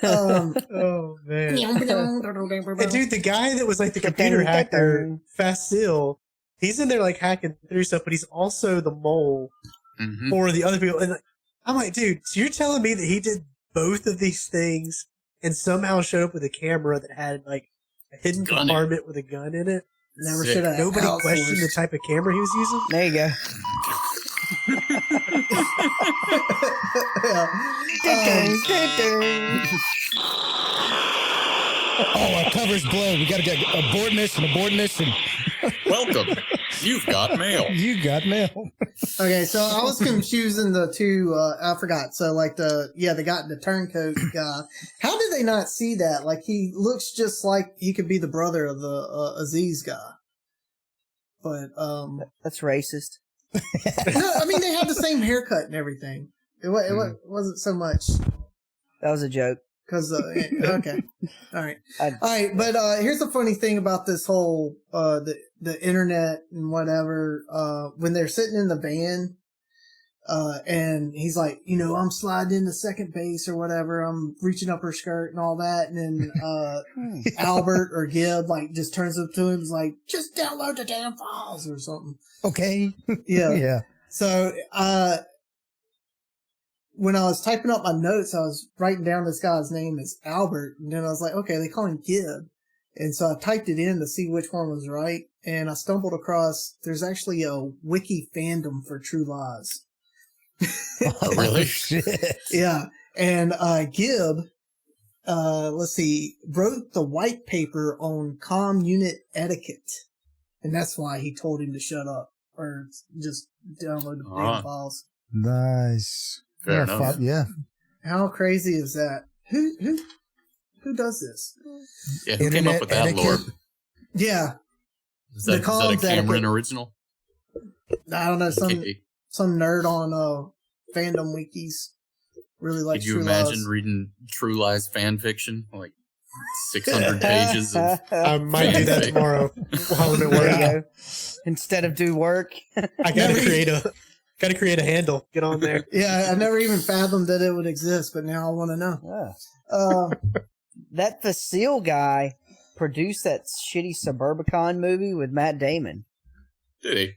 Oh, man. And dude, the guy that was like the computer hacker, Facile, he's in there like hacking through stuff, but he's also the mole Mhm. for the other people. And I'm like, dude, so you're telling me that he did both of these things and somehow showed up with a camera that had like a hidden Gun in it. compartment with a gun in it? Never Sick. should have. Nobody questioned the type of camera he was using? There you go. Oh, our cover's blown. We got to get abort mission. Welcome. You've got mail. You got mail. Okay, so I was confusing the two. I forgot. So like the turncoat guy. How did they not see that? Like he looks just like he could be the brother of the Aziz guy. But That's racist. no, I mean they have the same haircut and everything. It wasn't so much That was a joke. because okay, all right, I- all right. But here's the funny thing about this whole the internet and whatever. When they're sitting in the van, and he's like, I'm sliding into second base or whatever. I'm reaching up her skirt and all that, and then Albert or Gibb like just turns up to him, and is like, just download the damn files or something. Okay. Yeah. Yeah. So, when I was typing up my notes, I was writing down this guy's name as Albert, and then I was like, okay, they call him Gibb. And so I typed it in to see which one was right, and I stumbled across, there's actually a wiki fandom for True Lies. Oh, really? Shit. Yeah. And, Gibb, let's see, wrote the white paper on comm unit etiquette. And that's why he told him to shut up or just download the damn files. Nice. Fair Yeah, enough. Yeah. How crazy is that? Who does this? Yeah, who came Internet up with that etiquette. lore? Yeah, Is The that a columns Cameron etiquette. original? I don't know, some KP. nerd on fandom wikis. Really like Could you True imagine Lies. reading True Lies fan fiction? Like 600 pages of I might do that fanfic. tomorrow while I'm at There you work. go. Instead of do work. I gotta create a handle. Get on there. Yeah, I never even fathomed that it would exist, but now I want to know. That Facile guy produced that shitty Suburbicon movie with Matt Damon. Did he?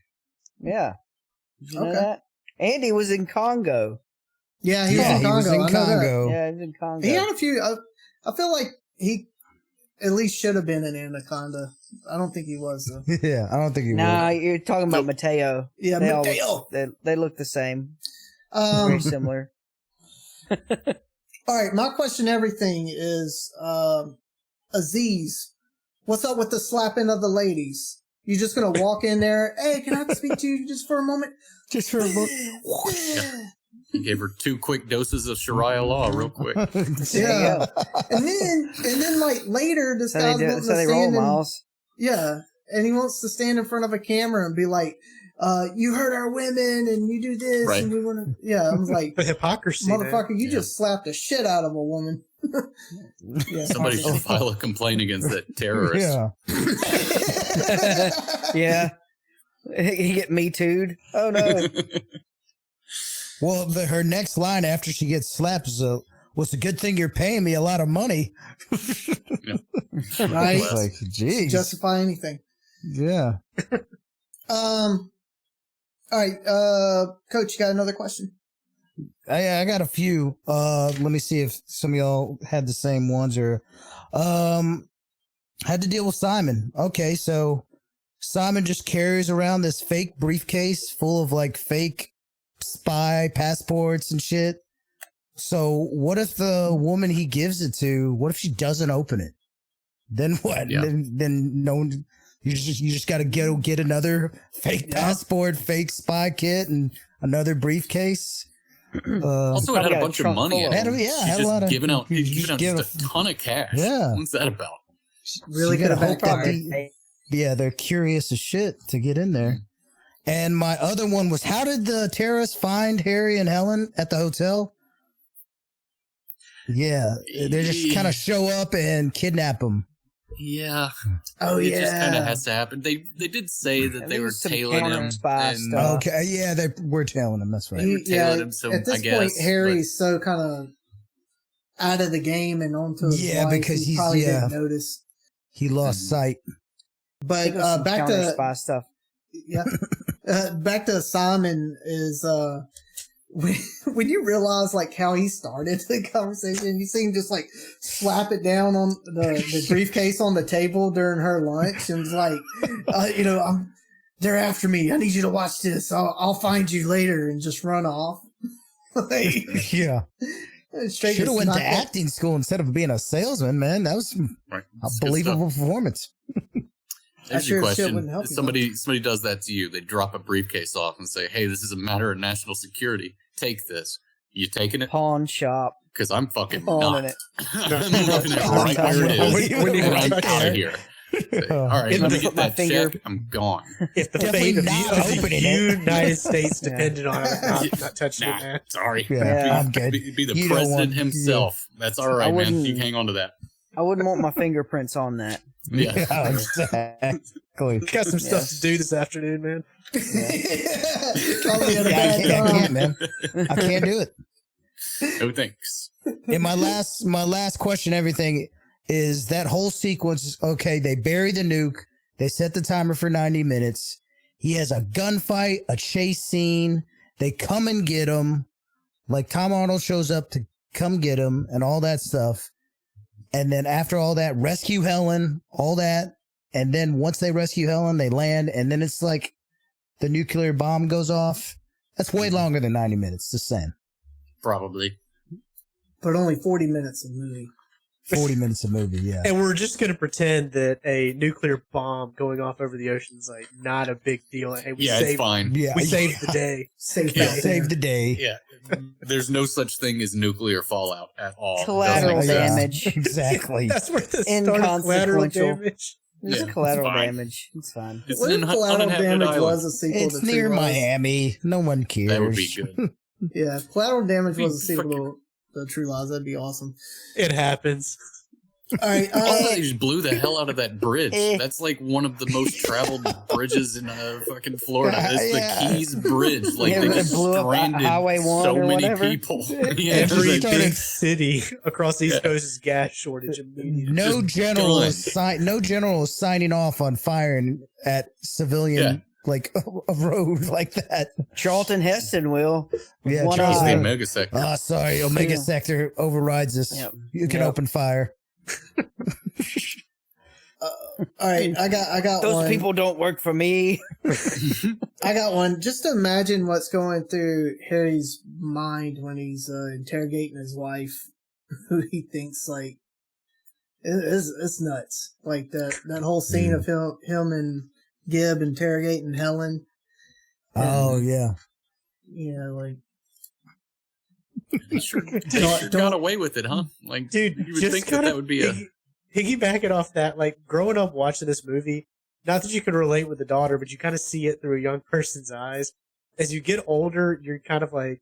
Yeah. Did you know Okay. that? And he was in Congo. Yeah, he was in he Congo. was in I know that. Congo. Yeah, he was in Congo. He had a few. I feel like he at least should have been in Anaconda. I don't think he was though. Yeah, I don't think he Nah, would. you're talking about Mateo. Yeah, They all Mateo. they look the same. Very similar. All right, my question, everything is Aziz. What's up with the slapping of the ladies? You just gonna walk in there? Hey, can I speak to you just for a moment? Just for a moment. He gave her 2 quick doses of Sharia law real quick. Yeah, and then like later, this That's how guy's they do. wanting That's how to they roll, stand in, Miles. yeah, and he wants to stand in front of a camera and be like, "You hurt our women, and you do this, Right. and we want to." Yeah, I was like, The hypocrisy, man. "Motherfucker, you Yeah. just slapped the shit out of a woman." Yeah. Somebody should file a complaint against that terrorist. Yeah. Yeah. He get me too'd. Oh no. Well, her next line after she gets slapped is, "Well, it's a good thing you're paying me a lot of money." Right. It's like, geez. Justify anything. Yeah. All right, Coach, you got another question? I got a few. Let me see if some of y'all had the same ones or had to deal with Simon. Okay, so Simon just carries around this fake briefcase full of like fake spy passports and shit. So what if the woman he gives it to, what if she doesn't open it? Then what? Yeah. Then no one, you just got to get another fake passport, fake spy kit, and another briefcase. Also, it had Probably a got a bunch of trunk money in full it. of it. Yeah, She's had a just lot of giving out, you just give a ton of cash. Yeah. What's that about? Really You good gotta at hope that backfiring. yeah, they're curious as shit to get in there. And my other one was, how did the terrorists find Harry and Helen at the hotel? Yeah, they just kind of show up and kidnap them. Yeah. Oh, It yeah. just kind of has to happen. They did say that I they think were it's some tailing him. counter-spy And stuff. Okay, yeah, they were telling them. That's right. They were tailing him, so at this I guess, point, Harry's so kind of out of the game and onto his Yeah, wife, because he he's- probably yeah. didn't notice. He lost sight. I But think it was some back to counter-spy stuff. yeah, back to Simon is when you realize like how he started the conversation, you see him just like slap it down on the briefcase on the table during her lunch and was like, they're after me. I need you to watch this. I'll find you later, and just run off. Like, Yeah, straight should have went to snipe it. acting school instead of being a salesman. Man, that was right. a It's good believable performance. There's sure your as shit question. wouldn't help you, Somebody does that to you. They drop a briefcase off and say, "Hey, this is a matter of national security. Take this." You taking it? Pawn shop. Because I'm fucking Pawning not. it. I'm moving it right where it is. We need and to I'm touch out it. of here. All right, If let the- me get my that finger- check. I'm gone. If the Definitely fate of not the opening it. United States Yeah. depended on it, not touching Nah, it, man. sorry. Yeah, I'm good. Be the You don't president want- himself. That's all right, man. wouldn't- You can hang on to that. I wouldn't want my fingerprints on that. Yeah. Yeah, exactly. Got some stuff Yeah. to do this afternoon, man. Probably had a Yeah, bad I time. can't, man. I can't do it. No thanks. And my last question, everything is that whole sequence. Okay, they bury the nuke. They set the timer for 90 minutes. He has a gunfight, a chase scene. They come and get him. Like Tom Arnold shows up to come get him and all that stuff. And then after all that, rescue Helen, all that. And then once they rescue Helen, they land. And then it's like the nuclear bomb goes off. That's way longer than 90 minutes, just saying. Probably. But only 40 minutes of movie. 40 minutes of movie, yeah. And we're just going to pretend that a nuclear bomb going off over the ocean is like not a big deal. Like, hey, we Yeah, it's saved, fine. Yeah, we saved the day. Safe Yeah. back there. Save the day. Yeah. There's no such thing as nuclear fallout at all. Collateral Doesn't exist. damage. Exactly. That's where the start of collateral Inconsequential. damage. It's Yeah, it's collateral fine. damage. It's fine. It's What an if Collateral uninhabited Damage island. was a sequel It's to near True Lies? Miami. No one cares. That would be good. Yeah, if Collateral Damage was a Fucking- sequel to True Lies, that'd be awesome. It happens. All right. Also, they just blew the hell out of that bridge. That's like one of the most traveled bridges in fucking Florida. It's the Keys Bridge. Like they just blew up stranded Highway 1 so or many whatever. people. Yeah, Every it's like- big city across the East Coast is gas shortage immediately. No Just general done. is no general is signing off on firing at civilian like a road like that. Charlton Heston will. Yeah, One It's the eye. Omega sector. Oh, sorry, Omega Yeah. Sector overrides this. Yep. You can Yep. open fire. All right, I got Those one. people don't work for me. I got one. Just imagine what's going through Harry's mind when he's interrogating his wife, who he thinks like it's nuts. Like that whole scene of him and Gibb interrogating Helen. Oh yeah. Yeah, like They sure got away with it, huh? Like, Dude, you would just think kinda that would be a. piggybacking off that, like growing up watching this movie, not that you can relate with the daughter, but you kind of see it through a young person's eyes. As you get older, you're kind of like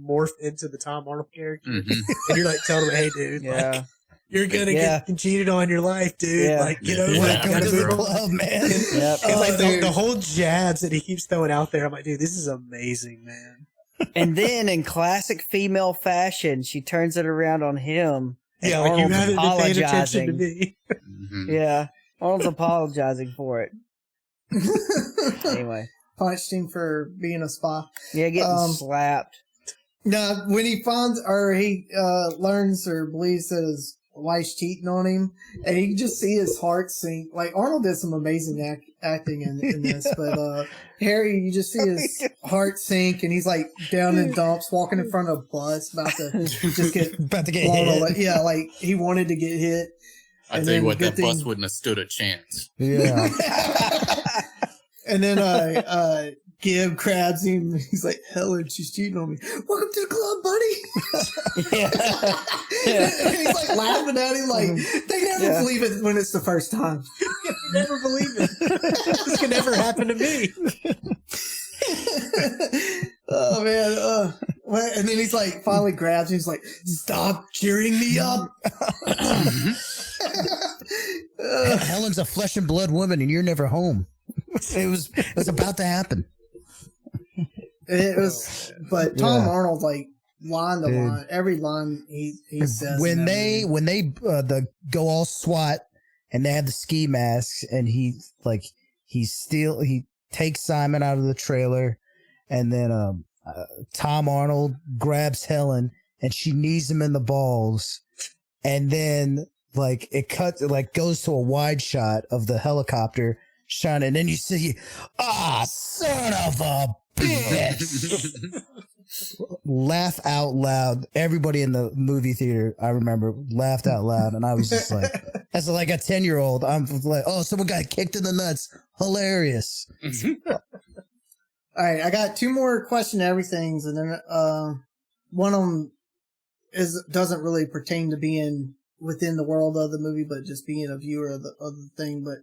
morph into the Tom Arnold character, Mhm. and you're like telling him, "Hey, dude, Yeah. like you're gonna Yeah. get cheated on your life, dude. Yeah. Like get over Yeah. it. Welcome You gotta to the move on." club, man. Yep. It's Oh, like dude. the whole jabs that he keeps throwing out there. I'm like, dude, this is amazing, man. And then, in classic female fashion, she turns it around on him. and Yeah, like you Arnold's haven't been paying attention to apologizing. me. Mhm. Yeah, Arnold's apologizing for it. Anyway, punched him for being a spy. yeah, getting slapped. No, when he finds or he learns or believes that his wife's cheating on him, and you can just see his heart sink. Like Arnold did some amazing acting in this, but Harry, you just see his heart sink, and he's like down in dumps, walking in front of a bus, about to just get About to get blown hit. away. Yeah, like he wanted to get hit. I And tell you then what, good that bus thing- wouldn't have stood a chance. Yeah. And then Gibb grabs him. He's like, "Helen, she's cheating on me. Welcome to the club, buddy." Yeah. And he's like laughing at him, like they never Yeah. believe it when it's the first time. Never believe it. This could never happen to me. Oh man! And then he's like, finally grabs him. He's like, "Stop cheering me up." Helen's a flesh and blood woman, and you're never home. It was about to happen. It was, but Tom Yeah. Arnold, like line to Dude. line, every line he says. When in that they movie. go all SWAT and they have the ski masks, and he takes Simon out of the trailer, and then Tom Arnold grabs Helen and she knees him in the balls, and then like it goes to a wide shot of the helicopter shining, and then you see, son of a bitch. Laugh out loud. Everybody in the movie theater, I remember, laughed out loud, and I was just like, as like a 10-year-old, I'm like, oh, someone got kicked in the nuts. Hilarious. All right, I got two more question everythings, and then one of them doesn't really pertain to being within the world of the movie, but just being a viewer of the thing. But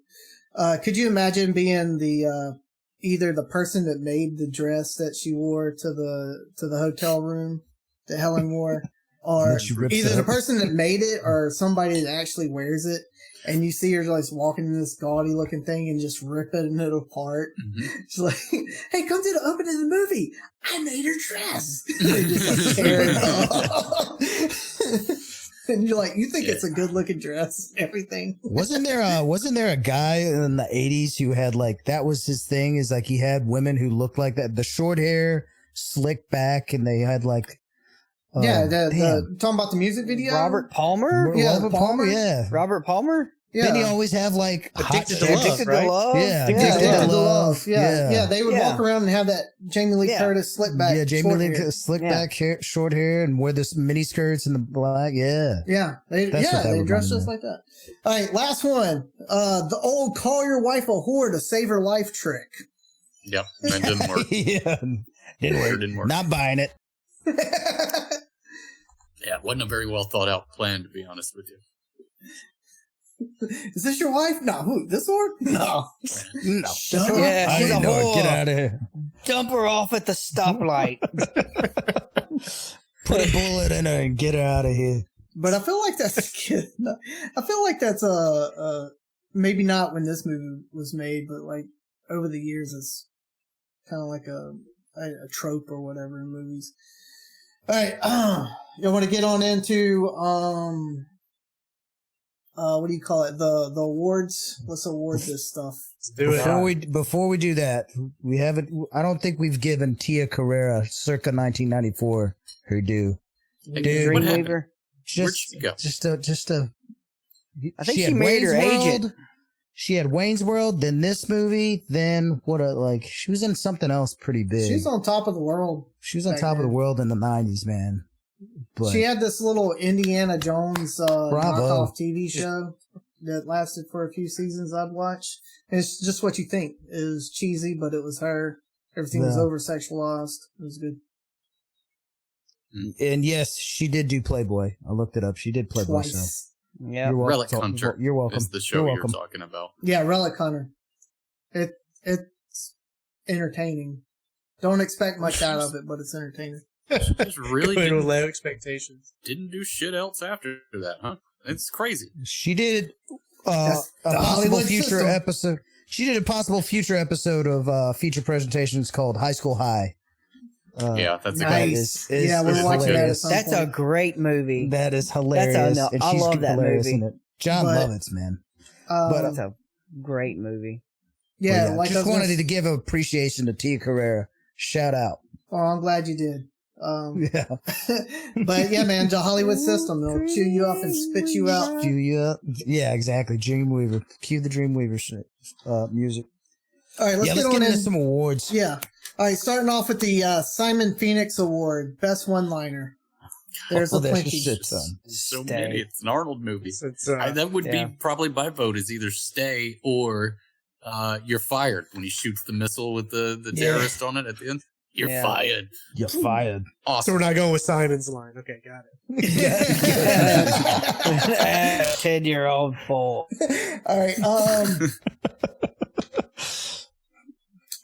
could you imagine being the either the person that made the dress that she wore to the hotel room that Helen wore, or She rips either it the up. person that made it or somebody that actually wears it, and you see her like walking in this gaudy looking thing and just ripping it apart? She's like, "Hey, come to the opening of the movie. I made her dress." They just like tear it off. And you're like, you think it's a good looking dress, everything. Wasn't there a guy in the 80s who had like, that was his thing, is like he had women who looked like that, the short hair, slick back, and they had like, Yeah, damn. talking about the music video. Robert Palmer? Yeah, Robert Palmer? yeah. Robert Palmer? Yeah. Didn't he always have like Addicted hot to Love, Addicted right? to Love? Yeah, Yeah, Addicted yeah, to the Love. Yeah. Yeah. They would Yeah. walk around and have that Jamie Lee Yeah. Curtis slick back. Yeah, Jamie short Lee hair. slick Yeah. back hair, short hair, and wear this mini skirts and the black. Yeah. Yeah, they That's what that they would dress remind just me like that. All right, last one. The old call your wife a whore to save her life trick. Yep, that didn't work. Yeah. Didn't work. Not buying it. Yeah, it wasn't a very well thought out plan, to be honest with you. Is this your wife? No, who? This whore? No. No. Shut up. Yeah, I she's a didn't know it. whore. Get out of here. Dump her off at the stoplight. Put a bullet in her and get her out of here. But I feel like that's good. I feel like that's maybe not when this movie was made, but like over the years, it's kind of like a trope or whatever in movies. All right, you want to get on into what do you call it? The awards. Let's award this stuff. Let's do it. Before we do that, we haven't. I don't think we've given Tia Carrera, circa 1994, her due. Hey, Dude, what happened? Dreamweaver. Where'd she go? Just a. I think she had married her Wayne's agent. World, She had Wayne's World, then this movie, then she was in something else pretty big. She's on top of the world. She was on top of the world in the 90s, man. But she had this little Indiana Jones Bravo. knockoff TV show that lasted for a few seasons I'd watched. And it's just what you think. It was cheesy, but it was her. Everything was over-sexualized. It was good. And yes, she did do Playboy. I looked it up. She did Playboy. Twice. So. Yeah. Relic Hunter. You're welcome. Is the show you're talking about. Yeah, Relic Hunter. It's entertaining. Don't expect much out of it, but it's entertaining. Just really Going with low expectations. didn't do shit else after that, huh? It's crazy. She did a the possible Hollywood future system. episode. She did a possible future episode of feature presentations called High School High. Yeah, that's a Nice. good. Yeah, we're watching that at hilarious. some That's a point. great movie. That is hilarious. no, and I she's love that hilarious movie. in it. John But- Lovitz, man. That's a great movie. Yeah, But like I just was wanted to give appreciation to Tia Carrera. Shout out. Oh, I'm glad you did. Yeah. But yeah, man, the Hollywood system, they'll chew you up and spit you out. Cue you up. Yeah, exactly. Dreamweaver. Cue the Dreamweaver shit. Music. All right, let's Yeah, get let's on get into in. some awards. Yeah. All right, starting off with the Simon Phoenix Award, Best One-Liner. There's a there's plenty. shit ton. So Stay. many. It's an Arnold movie. It's, That would yeah. be probably my vote is either Stay or You're Fired when he shoots the missile with the terrorist on it at the end. You're Yeah. fired. You're fired. so Awesome. we're not going with Simon's line. Okay, got it. 10-year-old fool. All right.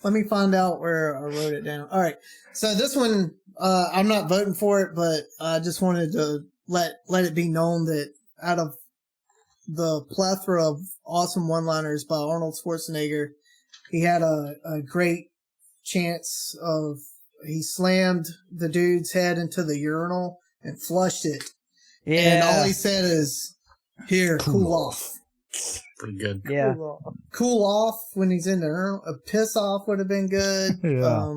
Let me find out where I wrote it down. All right. So this one, I'm not voting for it, but I just wanted to let it be known that out of the plethora of awesome one-liners by Arnold Schwarzenegger, he had a great chance of, he slammed the dude's head into the urinal and flushed it. And all Yeah. he said is, "Here, cool off." Pretty good. Yeah. Cool off when he's in there. A piss off would have been good. Yeah.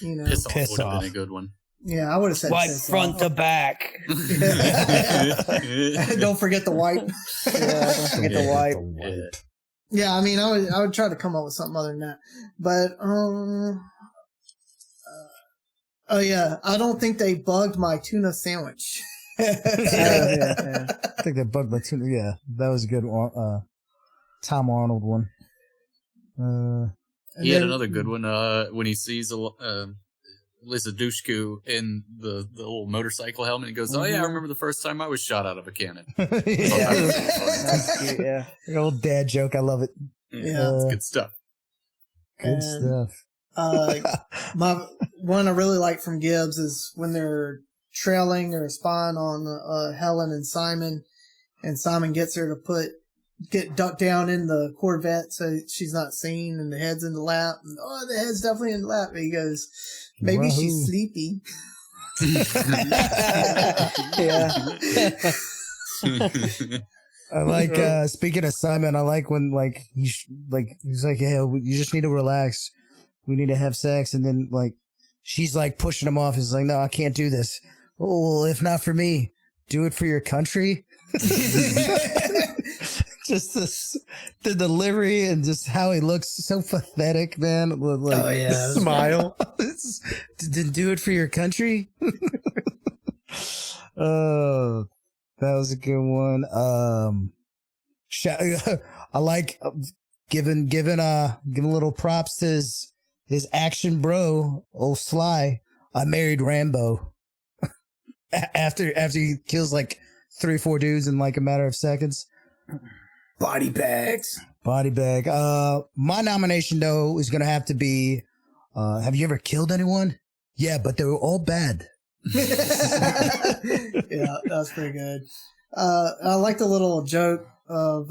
You know, Piss Off Piss would have off. been a good one. yeah, I would have said Wipe piss front off. to back. Don't forget the wipe. Yeah, don't forget the wipe. Yeah, I mean, I would try to come up with something other than that, but oh yeah, I don't think they bugged my tuna sandwich. Yeah. I think that bugged my tuna. Yeah, that was a good one. Tom Arnold one. And He had then- another good one when he sees Lisa Dushku in the little motorcycle helmet. He goes, "Oh yeah, I remember the first time I was shot out of a cannon." Yeah. That's cute, yeah. An old dad joke. I love it. Yeah. It's good stuff. Good And- stuff. My one I really like from Gibbs is when they're trailing or spying on Helen and Simon gets her to get ducked down in the Corvette so she's not seen, and the head's in the lap. And, the head's definitely in the lap. And he goes, "Maybe Wahoo. she's sleepy." I like speaking of Simon. I like when he's like, "Hey, you just need to relax. We need to have sex," and then she's pushing him off. He's like, "No, I can't do this." "Oh, well, if not for me, do it for your country." Just the delivery and just how he looks, so pathetic, man. Smile. Then do it for your country. Oh, that was a good one. I like giving little props to his action bro, old Sly. I married Rambo. after he kills 3 or 4 dudes in a matter of seconds. Body bags. Body bag. My nomination though is gonna have to be Have you ever killed anyone? Yeah, but they were all bad. Yeah, that was pretty good. I like the little joke of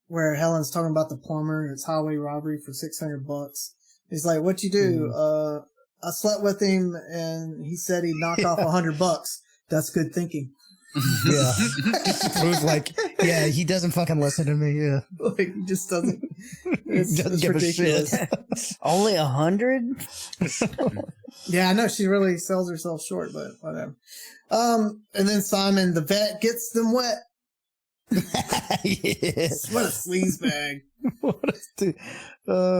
where Helen's talking about the plumber. It's highway robbery for $600. He's like, "What you do?" I slept with him, and he said he'd knock off $100. That's good thinking. Yeah. Proof, like, yeah, he doesn't fucking listen to me. Yeah. Like, he just doesn't. It's, Doesn't it's give a ridiculous. shit. Only 100? Yeah, I know she really sells herself short, but whatever. And then Simon, the vet, gets them wet. Yes. What a sleaze bag. All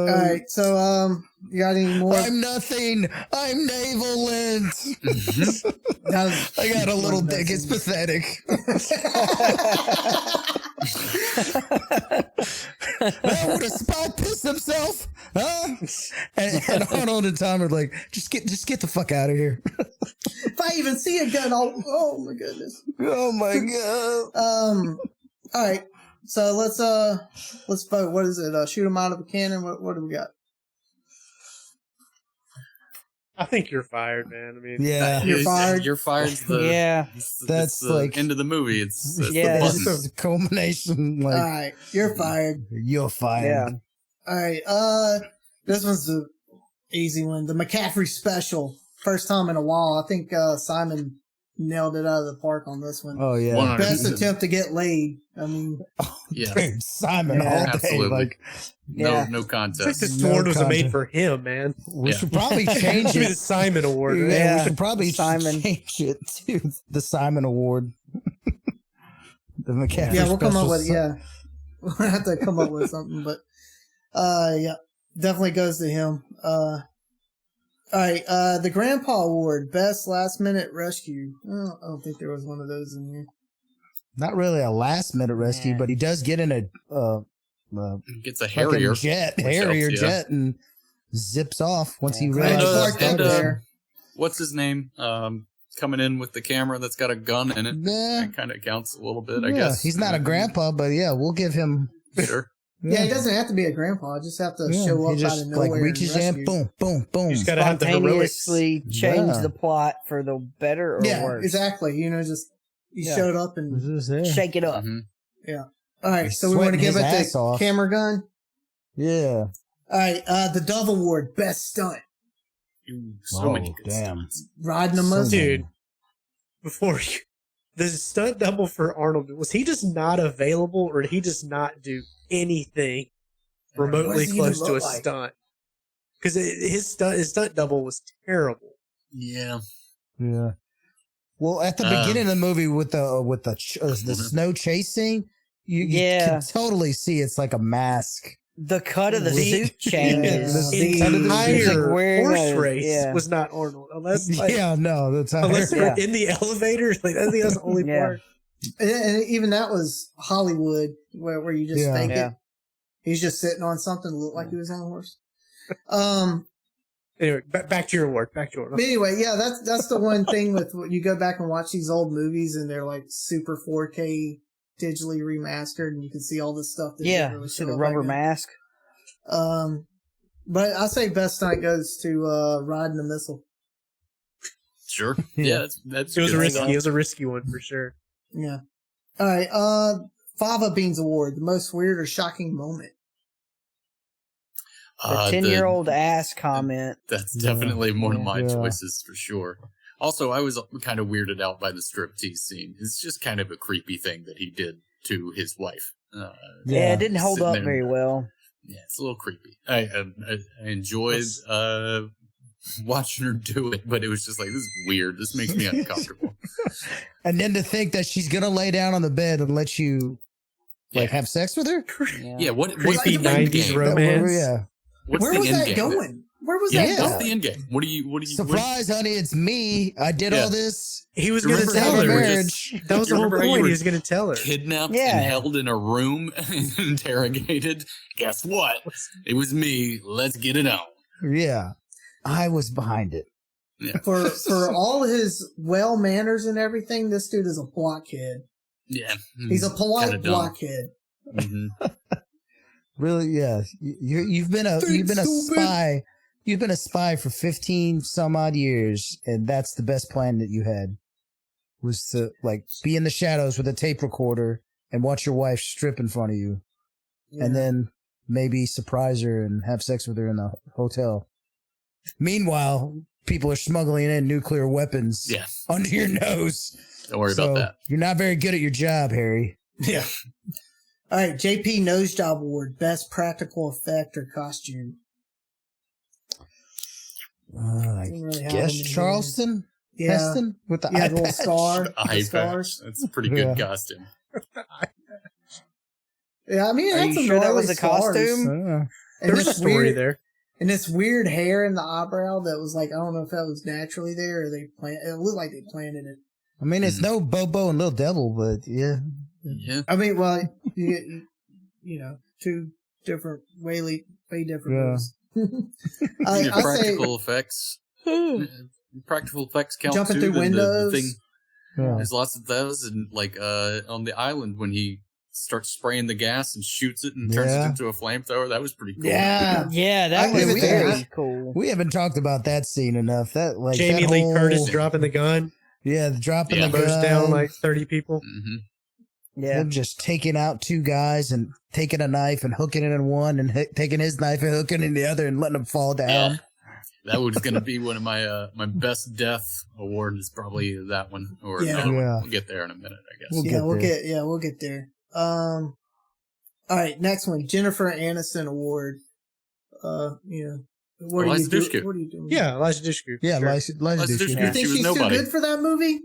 Alright, so, you got any more? I'm nothing. I'm naval lint. That was- I got a little one of the dick. best It's pathetic. Well, would a spy piss himself? Huh? And Arnold and Tom are like, just get the fuck out of here. If I even see a gun, oh my goodness. Oh my god. All right. So let's vote. What is it? Shoot him out of a cannon. What do we got? I think you're fired, man. I mean, Yeah. You're fired. You're fired. Yeah. That's the like- end of the movie. It's Yeah, the This button. is a culmination. All Like, right. You're fired. you're fired. Yeah. All right. This one's the easy one. The McCaffrey special. First time in a while. I think Simon nailed it out of the park on this one. Oh yeah. 100%. Best attempt to get laid. I mean, Yeah, Dude, Simon Yeah, all day. absolutely. Like, Yeah. no it's like contest. this No award was content. made for him, man. we Yeah. should probably change Give me the it. Simon Award. Yeah, Right? Yeah. we should probably Simon. change it to the Simon Award. The McCaffrey yeah, we'll come up with, special. we'll have to come up with something, but, yeah, definitely goes to him. All right, the Grandpa Award, Best Last Minute Rescue. I don't think there was one of those in here. Not really a last minute rescue, Yeah. but he does get in a Gets a fucking Harrier. jet, which Harrier helps, yeah. jet, and zips off once he Yeah. Glad you realizes. parked up there. What's his name? Coming in with the camera that's got a gun in it. Yeah, That kind of counts a little bit, I yeah, guess. he's not a grandpa, but yeah, we'll give him. Sure. Yeah, he doesn't have to be a grandpa. I just have to Yeah, show up he out just of like nowhere. reaches and in, rescue. boom, boom, boom. You just gotta have the heroics. Spontaneously change Yeah. the plot for the better or Yeah, worse. exactly. You know, just he Yeah. showed up and. This is there. Shake it up. Mhm. All right, He's so we want to sweating give his it ass the off. camera gun. Yeah. All right, the Dove Award, Best Stunt, Ooh, so many good damn. stunts. riding a So Mustang. Dude, before you, the stunt double for Arnold, was he just not available, or did he just not do anything What remotely does he close even to a look like? stunt? Because his stunt double was terrible. Yeah. Yeah. Well, at the beginning of the movie with the snow chasing, you Yeah. can totally see it's like a mask. The cut of the The- suit changes. The The cut of the He's, like, entire wearing horse a- race yeah. was not Arnold, unless like, Yeah, no, that's unless they Yeah. were in the elevator. Like I think that's the only Yeah. part. And even that was Hollywood, where you just Yeah. think Yeah. it. He's just sitting on something that looked like he was on a horse. Anyway, back to your award. Back to your But award. anyway, yeah, that's the one thing with you go back and watch these old movies and they're like super 4K digitally remastered, and you can see all this stuff. That Yeah, didn't really see show the up rubber back then. mask. But I say best stunt goes to riding the missile. Sure. Yeah. Yeah, that's It was good a risky. stuff. It was a risky one for sure. Yeah. All right. Fava Beans Award, the most weird or shocking moment. The Uh, 10-year-old ass comment. That's Yeah. definitely one of my Yeah. choices for sure. Also, I was kind of weirded out by the striptease scene. It's just kind of a creepy thing that he did to his wife. Yeah, it didn't hold Sitting up there. very well. Yeah, it's a little creepy. I enjoyed watching her do it, but it was just like, this is weird. This makes me uncomfortable. And then to think that she's gonna lay down on the bed and let you like Yeah. have sex with her. Yeah, what's Creepy the end 90s game? romance. Yeah. What's Where the was end that game? going? Where was Yeah, that Yeah. what's going? the end game? What do you Surprise, honey, it's me. I did Yeah. all this. He was going to Remember tell how you were her. marriage. That was You the whole remember how you point. were He was going to tell her. kidnapped Yeah. and held in a room and interrogated? Guess what? It was me. Let's get it on. Yeah. I was behind it. For all his well manners and everything, this dude is a blockhead. Yeah. He's a polite Kinda dumb. blockhead. Mhm. Really, yeah. You've been a Stupid. spy You've been a spy for 15 some odd years, and that's the best plan that you had, was to like be in the shadows with a tape recorder and watch your wife strip in front of you, and then maybe surprise her and have sex with her in the hotel. Meanwhile, people are smuggling in nuclear weapons under your nose. Don't worry about that. You're not very good at your job, Harry. Yeah. All right, JP Nose Job Award, Best Practical Effect or Costume. I guess Charleston? Yeah. Heston? With the eye little patch? scar. Eye scars. patch. That's a pretty good costume. Yeah, I mean, Are that's you some sure that gnarly was a scars. costume? And There's a this story weird, there. And this weird hair in the eyebrow that was like, I don't know if that was naturally there or it looked like they planted it. I mean, it's no Bobo and Little Devil, but yeah. Yeah. I mean, well, you know, two different, way different moves. Practical effects. Practical effects count Jumping too. through windows. The thing, Yeah. there's lots of those, and like on the island when he starts spraying the gas and shoots it and turns it into a flamethrower. That was pretty cool. Yeah. Yeah, that I was give it very that. cool. We haven't talked about that scene enough. That like Jamie that Lee whole- Curtis dropping the gun, Yeah, the dropping the goes gun. down like 30 people. Mm-hmm. Yeah. Them just taking out two guys and taking a knife and hooking it in one and taking his knife and hooking it in the other and letting them fall down. Yeah. That was going to be one of my my best death award is probably that one or another one. We'll get there in a minute, I guess. We'll get there. All right, next one, Jennifer Aniston Award. What are you doing? What are you doing? Yeah, Elijah Dushku. Yeah, Sure. Elijah Dushku. Dushku. You think She was she's nobody. too good for that movie?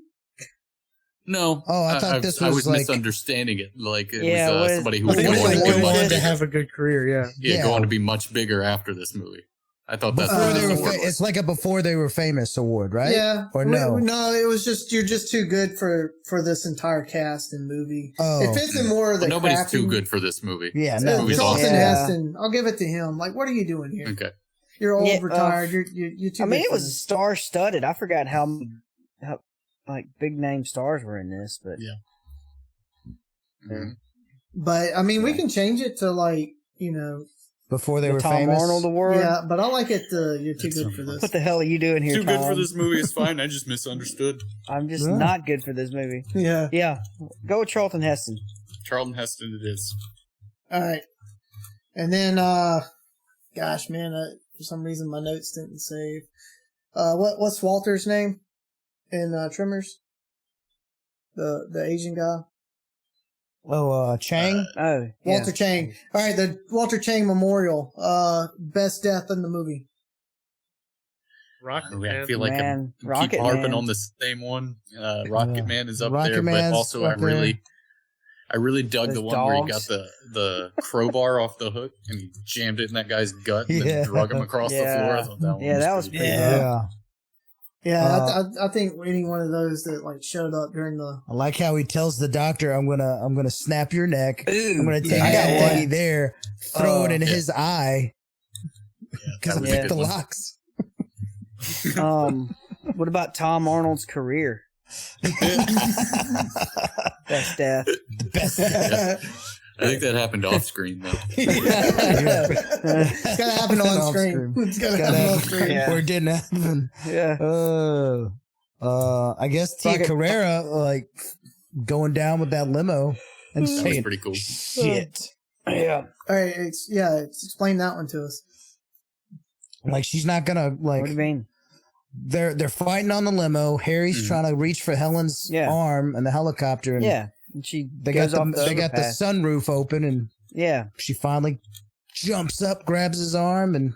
No. Oh, I thought this I was was like- misunderstanding it. Like it Yeah, was what is- somebody who I was think going it to was be one much, to have a good career, yeah, Yeah. going to be much bigger after this movie. I thought that's Before what they this were award was. it's like a before they were famous award, right? Yeah. Or no? No, it was just you're just too good for this entire cast and movie. Oh. It fits in more of the Well, nobody's crafty- too good for this movie. Yeah, This no. movie's Charlton awesome. Yeah. Heston, I'll give it to him. Like, what are you doing here? Okay. You're old, Yeah, retired. You're too. I mean, good it for was this. star studded. I forgot how like big name stars were in this, but Yeah. But I mean, we can change it to like Before they the were Tom famous. Arnold Award. yeah. But I like it. You're too It's good for this. What the hell are you doing here, Too Tom? good for this movie is fine. I just misunderstood. I'm just Yeah. not good for this movie. Yeah. Yeah, go with Charlton Heston. Charlton Heston it is. All right. And then, gosh, man, for some reason my notes didn't save. What's Walter's name in Tremors? The Asian guy. Oh, Chang. Oh, Walter Chang. All right, the Walter Chang Memorial. Best death in the movie. Rocket I Man. feel like Man, I keep Rocket harping Man. on the same one. Rocket Man is up Rocket there, Man's but also up I really dug Those the one where he got dogs. the crowbar off the hook and he jammed it in that guy's gut and Yeah. then drug him across the Yeah. floor. I thought that one Yeah, that was pretty pretty cool. Yeah. Yeah, I think any one of those that like showed up during the. I like how he tells the doctor, "I'm gonna snap your neck. Ooh, I'm gonna take I got that one. teddy there, throw it in Yeah. his eye because that I was a picked good the one. locks." What about Tom Arnold's career? Best death. The best. I think that happened off screen though. It's gotta happen on Off screen. screen. It's gotta Gotta happen on happen. screen. Yeah. Or it didn't happen. Yeah. I guess Tia Rocket- Carrera like going down with that limo and That was saying, pretty cool. "Shit." Yeah. All right, explain that one to us. Like she's not gonna like. What do you mean? They're fighting on the limo. Harry's Mhm. trying to reach for Helen's Yeah. arm and the helicopter. And Yeah. And she they got goes off the they got the overpass. sunroof open, and Yeah. she finally jumps up, grabs his arm, and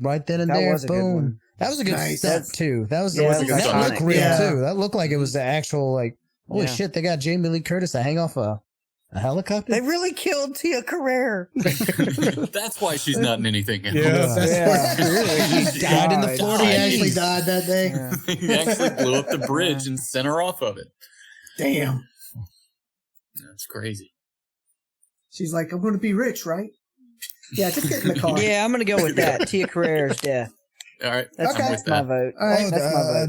right then and That there, was a good boom. one. That was a good Nice. stunt That's- too. That was Yeah, that was that iconic. looked real Yeah. too. That looked like it was the actual like. Holy Yeah. shit! They got Jamie Lee Curtis to hang off a helicopter. They really killed Tia Carrera. That's why she's not in anything else. Yeah. Yeah. She died in the Died. Florida He Nice. actually Keys. died that day. Yeah. He actually blew up the bridge and sent her off of it. Damn. That's crazy. She's like, I'm going to be rich, right? Yeah, just get in the car. Yeah, I'm gonna go with that. Tia Carrera's death. All right, That's, Okay. I'm with my that. vote. All right. That's my vote.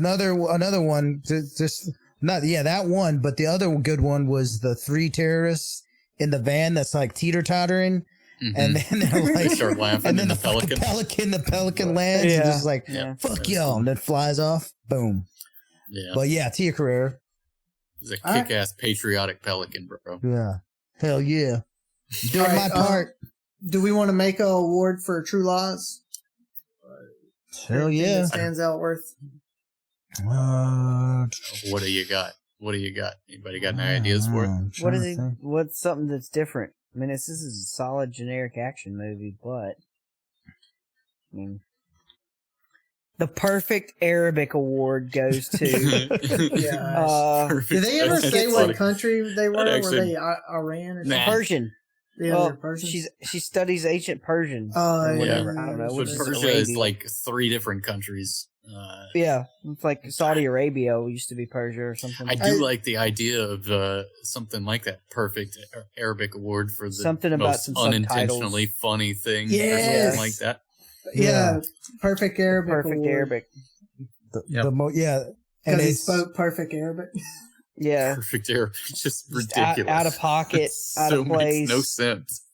another one. Just not that one, but the other good one was the three terrorists in the van that's like teeter tottering, And then they're They like, start laughing, and then and the pelican lands, and Yeah. just like, Yeah. fuck y'all, and then flies off. Boom. Yeah, But yeah, Tia Carrere. he's a kick-ass patriotic pelican, bro. Yeah. Hell yeah. Doing All my right, part. Do we want to make a award for True Lies? Hell Anything yeah. that stands out worth. What do you got? What do you got? Anybody got any ideas for it? What is it? What's something that's different? I mean, this is a solid generic action movie, but I mean, the perfect Arabic award goes to Yeah. Perfect. Did they ever That's say funny. what country they were? actually- Were they Iran or something? Nah. Persian. Yeah, Well, they're Persian. she studies ancient Persian Oh, or yeah. whatever. I don't know. But Which is Persia is Arabia. like 3 different countries. Yeah, it's like Saudi Arabia used to be Persia or something. I do like the idea of something like that perfect Arabic award for the Something about most some unintentionally funny thing or Yes. something like that. Yeah, perfect Arabic. Perfect award. Arabic. Yeah. And Because he it's spoke perfect Arabic. Yeah, Perfect Arabic, just Just ridiculous. out of pocket, It's out of place. Makes no sense.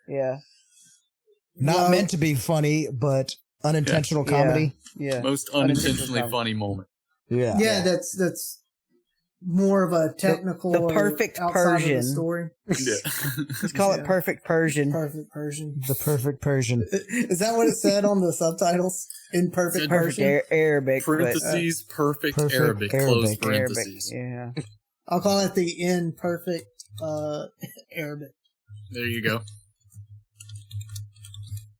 Yeah, not Well, meant to be funny, but unintentional Yeah. comedy. yeah. Most Unintentionally unintentionally funny moment. Yeah. Yeah, that's more of a technical. the or perfect outside of the Persian. story. Yeah. Let's call it Yeah. perfect Persian. Perfect Persian. The perfect Persian. Is that what it said on the subtitles? In perfect Said Perfect Persian? Arabic. but- Parentheses, perfect, Perfect Arabic, Arabic. close Arabic. parentheses. Yeah. I'll call it the imperfect Arabic. There you go.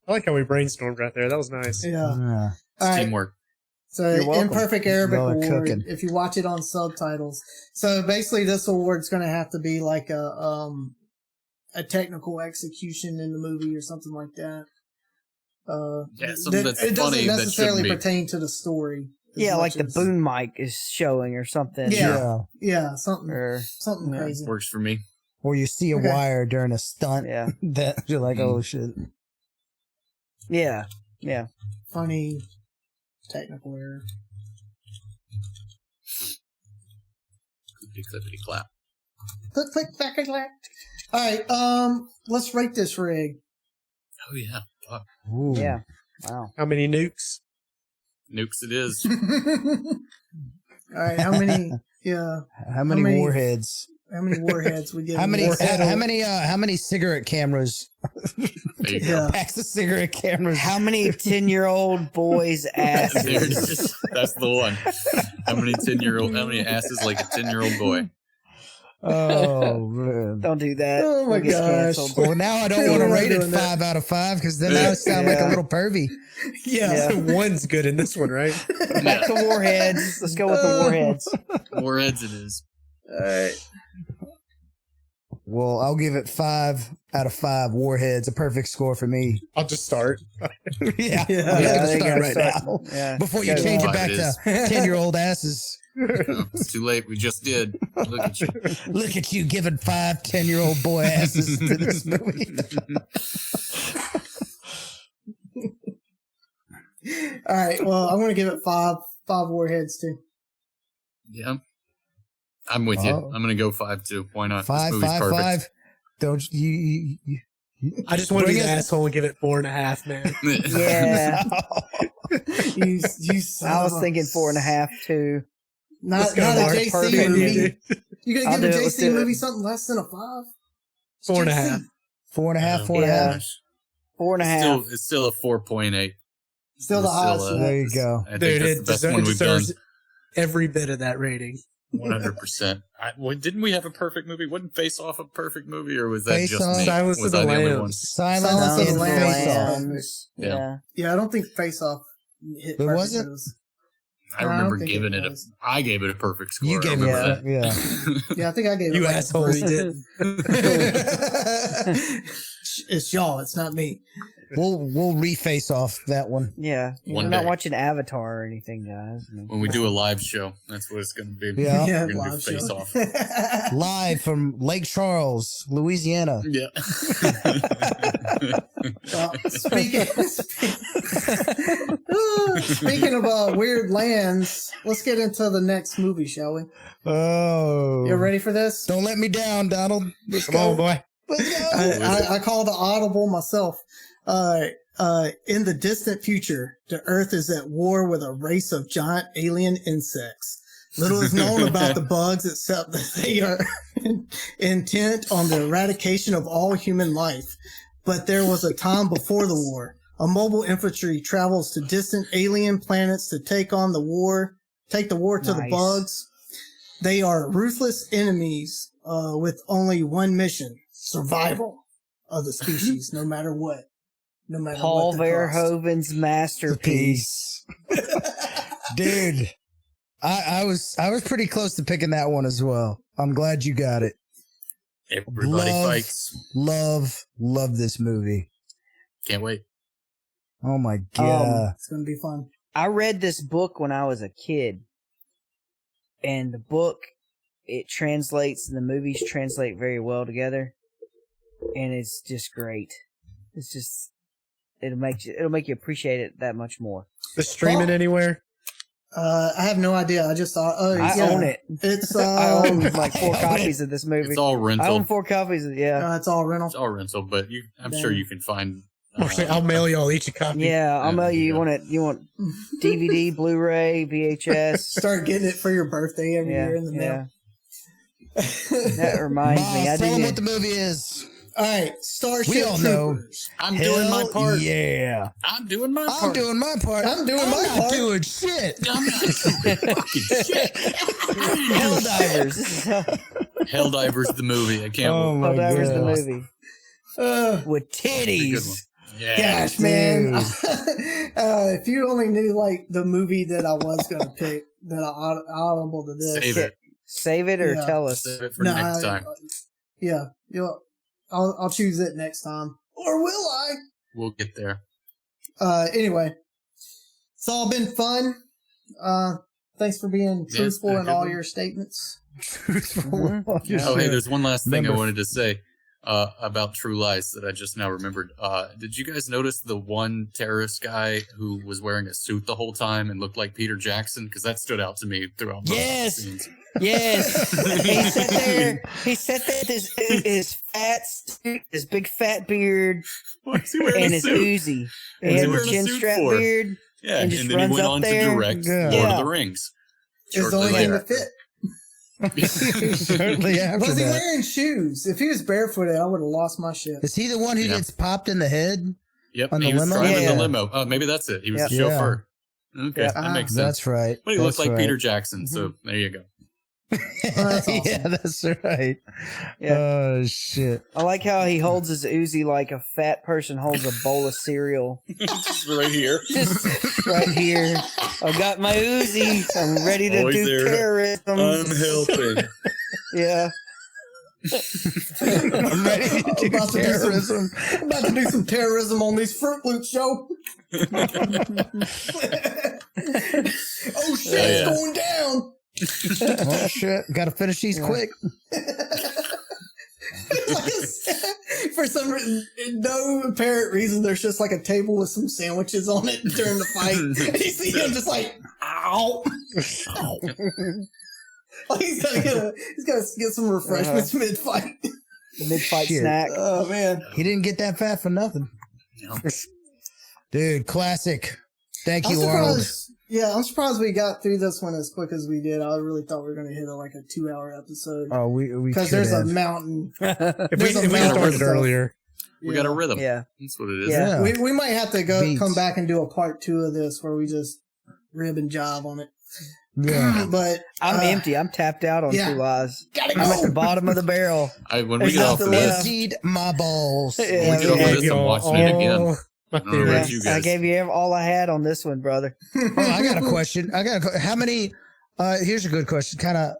I like how we brainstormed right there. That was nice. Yeah. Yeah. All right. Teamwork. So You're welcome. imperfect Arabic Y'all are award. cooking. If you watch it on subtitles, so basically this award's going to have to be like a technical execution in the movie or something like that. Yeah, something that's it funny doesn't that necessarily shouldn't be. pertain to the story. as Yeah, like much the as- boom mic is showing or something. Yeah. Yeah, something Or, something Yeah. crazy. Works for me. Or you see a Okay. wire during a stunt yeah. that you're like, oh shit. Yeah. Yeah. Funny technical error. Clippity clippity clap. Click, click, clack, clack, clack. All right, let's rate this rig. Oh yeah. Fuck. Ooh. Yeah. Wow. How many nukes? Nukes it is. All right, how many? Yeah, How many many- warheads? how many warheads we get? How many? Warhead. How many cigarette cameras? There you Yeah. go. Packs of cigarette cameras. How many 10-year-old boys' asses? There's- That's the one. How many asses like a 10-year-old boy? Oh man. Don't do that. Oh, my We'll get gosh. canceled. Well, now I don't We're want to not rate it doing that. 5 out of 5 because then I sound like a Yeah. little pervy. Yeah. One's good in this one, right? Back to warheads. Let's go with the warheads. Warheads it is. All right. Well, I'll give it 5 out of 5 warheads. A perfect score for me. I'll just start. Yeah, Yeah. I'm Yeah, gonna they start gotta right start. now Yeah. before you Go. change it Five back it to is. 10-year-old asses. No, it's too late. We just did. Look at you. Look at you giving 5 10-year-old boy asses to this movie. All right. Well, I'm going to give it five warheads too. Yeah. I'm with you. Oh. I'm gonna go 5 too. Why not? 5, this movie's 5, perfect. 5. Don't you I just want to Bring be the it- asshole and give it 4.5, man. Yeah. You son I was of a- thinking 4.5 too. Not Let's go, a Mark. JC Perfect. movie. You I'll gonna give do a it. Let's JC do it. movie something less than a 5? 4.5. 4.5, Oh, 4.5. Yeah. gosh. 4.5. It's still a 4.8. Still the It's highest. still, yet. There you go. I think Dude, that's it, the best deser- one it we've done. deserves every bit of that rating. 100%. Didn't we have a perfect movie? Wasn't Face Off a perfect movie, or was that Face just Off. me? Silence was of the I the only one? Lambs. Silence Silence of and the Face Off. Lambs. Yeah. Yeah. Yeah, I don't think Face Off hit It perfect wasn't? for us. I No, I remember don't think giving it it. was. I gave it a perfect score. You I gave me remember that. Yeah. that. Yeah, I think I gave it You like a assholes 3. did. It's y'all, it's not me. We'll reface off that one. Yeah. One We're not day. watching Avatar or anything, guys. I mean, When we do a live show, that's what it's going to be. Yeah. Yeah, We're gonna do live Face show. Off. Live from Lake Charles, Louisiana. Yeah. Speaking of weird lands, let's get into the next movie, shall we? Oh. You ready for this? Don't let me down, Donald. Let's Come on, boy. I call the audible myself. In the distant future, the Earth is at war with a race of giant alien insects. Little is known about the bugs except that they are intent on the eradication of all human life. But there was a time before the war. A mobile infantry travels to distant alien planets to take the war to the bugs. They are ruthless enemies with only one mission: survival of the species, no matter what. No matter Paul what the cost. Verhoeven's masterpiece. Dude, I was pretty close to picking that one as well. I'm glad you got it. Everybody fights. Love this movie. Can't wait. Oh my god. It's going to be fun. I read this book when I was a kid, and the book, it translates, and the movies translate very well together, and it's just great. It's just, it'll make you appreciate it that much more. Is streaming anywhere? I have no idea. I just thought, I own it. It's I own like 4 copies of this movie. It's all rental. I own 4 copies of it's all rental. It's all rental, but I'm sure you can find. I'll mail y'all each a copy. Yeah, I'll mail you. You want DVD, Blu-ray, VHS. Start getting it for your birthday every year in the mail. That reminds me. Tell them what the movie is. All right, Starship We all know. Troopers. I'm doing my part. Yeah. I'm doing my part. I'm doing my part. I'm doing I'm my not part. doing shit. I'm not doing fucking shit. Helldivers. This is Helldivers the movie. I can't Oh wait. my Helldivers the God. movie with It's a good one. titties. Yeah. Gosh, man. If you only knew like the movie that I was going to pick, that I audible to this. Save it. Save it or Yeah. tell us. Save it for next time. Yeah, I'll choose it next time, or will I? We'll get there. Anyway, it's all been fun. Thanks for being Yes, truthful in good all one. your statements. Oh, hey, there's one last thing I Number- wanted to say about True Lies that I just now remembered. Did you guys notice the one terrorist guy who was wearing a suit the whole time and looked like Peter Jackson? Because that stood out to me throughout most of the Yes. scenes. Yes, he sat there. He sat there with his fat, his big fat beard, Why is he wearing and a his suit? Uzi. What He is had he the wearing a chin suit strap for? beard. Yeah, and and just then he runs went up on there. to direct Yeah. Lord Yeah. of the Rings. It's the shortly only thing later. that fit. Shortly after Was he that. wearing shoes? If he was barefooted, I would have lost my shit. Is he the one who Yeah. gets popped in the head? Yep, On he the was limo? driving Yeah. the limo. Oh, maybe that's it. He was the Yeah. chauffeur. Okay, Yeah. that makes sense. That's right. But he That's looked like right. Peter Jackson, so there you go. that's awesome. Yeah, that's right. Yeah. Oh shit. I like how he holds his Uzi like a fat person holds a bowl of cereal. Just right here. Just right here. I got my Uzi. I'm ready to Always do there. terrorism. helping. Yeah. I'm ready to do about to do some- terrorism. I'm about to do some terrorism on these Fruit Loops, yo. Oh shit, Yeah, it's yeah. going down. Oh shit! Got to finish these quick. For some reason, no apparent reason, there's just like a table with some sandwiches on it during the fight. And you see him just like, ow. Like he's gotta get some refreshments mid-fight. Mid-fight Shit. snack. Oh man. He didn't get that fat for nothing, dude. Classic. Thank I'm you, Arnold. surprised. Yeah, I'm surprised we got through this one as quick as we did. I really thought we were going to hit like a 2-hour episode. Oh, we Because could there's a have. mountain. If we There's a mountain started stuff. earlier, We got a rhythm. Yeah. That's what it is. Yeah. Yeah. We might have to Beats. come back and do a part 2 of this where we just rib and job on it. Yeah. But I'm empty. I'm tapped out on yeah. True Lies. gotta I'm at the go. bottom of the barrel. When we There's get off nothing of left. this, Emptied my balls. Yeah, we get off of this, I'm watching it again. my I don't know theory. about you I guys. gave you all I had on this one, brother. Oh, I got a question. How many? Here's a good question. Kind of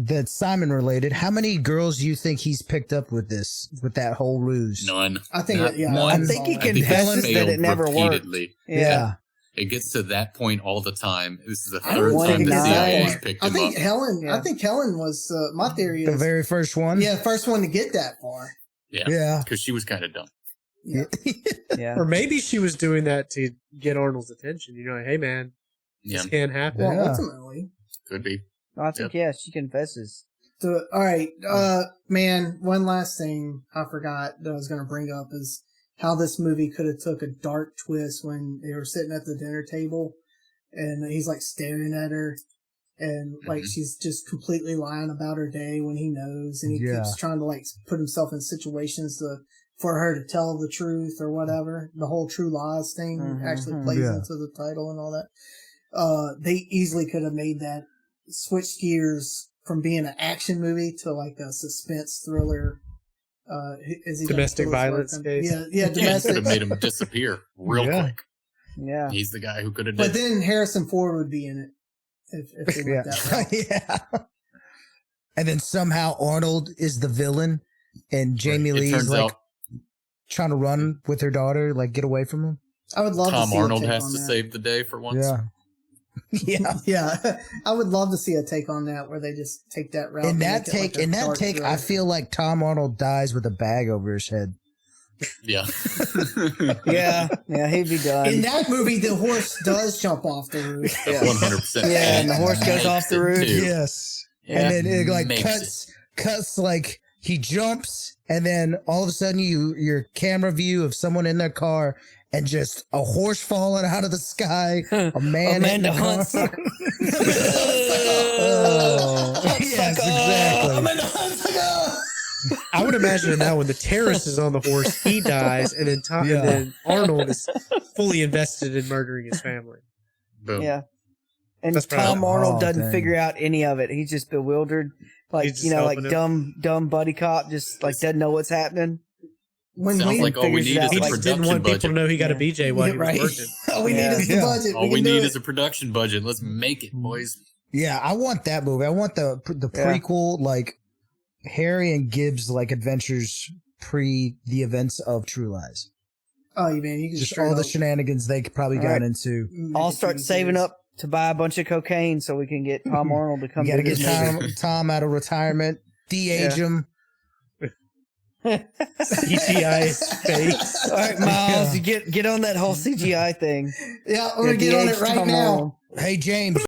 that's Simon related. How many girls do you think he's picked up with that whole ruse? None. I think, Not yeah. one. I think he I think confesses it's that it failed never worked. repeatedly. Yeah. It gets to that point all the time. This is the I third don't time think the it's CIA that has picked I him think up. Helen. Yeah. I think Helen was my theory The is very first one. first one to get that far. Yeah. Because she was kind of dumb. Yeah. Yeah. Or maybe she was doing that to get Arnold's attention. You know, like, hey man, Yeah, this can't happen. Well, Yeah. ultimately, could be. I think, yeah, she confesses. All right, man. One last thing I forgot that I was going to bring up is how this movie could have took a dark twist when they were sitting at the dinner table, and he's like staring at her, and like she's just completely lying about her day when he knows, and he keeps trying to like put himself in situations for her to tell the truth or whatever. The whole True Lies thing actually plays into the title and all that. They easily could have made that switch gears from being an action movie to like a suspense thriller. Domestic violence case. Yeah, domestic. Could have made him disappear real quick. Yeah, he's the guy who could have. But then Harrison Ford would be in it if they went that route. Yeah. And then somehow Arnold is the villain, and Jamie Lee's like trying to run with her daughter, like get away from him. I would love Tom to see Arnold a take has on to that. save the day for once. Yeah. I would love to see a take on that where they just take that route. In that take, I feel like Tom Arnold dies with a bag over his head. Yeah. yeah, he'd be done. In that movie, the horse does jump off the roof. 100%. Yeah, and the horse goes off the roof. Yes. Yeah. And then it like Makes cuts like he jumps, and then all of a sudden your camera view of someone in their car, and just a horse falling out of the sky, a man in the car. Yes, exactly. I would imagine now when the terrorist is on the horse, he dies, and then and then Arnold is fully invested in murdering his family. Boom. Yeah. And That's Tom probably- Arnold doesn't figure out any of it. He's just bewildered. Like, He's just you know, like helping dumb buddy cop, just like doesn't know what's happening. When Sounds we like all we figures it need out, is He a like, just didn't production want people budget. to know he got a BJ while he was right. working. All we need is the budget. All we need is a production budget. Let's make it, boys. Yeah, I want that movie. I want the prequel, like Harry and Gibbs like adventures pre the events of True Lies. Oh, man, you can Just all the shenanigans they probably got into. I'll start saving up to buy a bunch of cocaine so we can get Tom Arnold to come You got to to get this movie. Tom out of retirement, de-age him. CGI his face. All right, Miles, you get on that whole CGI thing. Yeah, I'm going to get on it right now. Hey, James.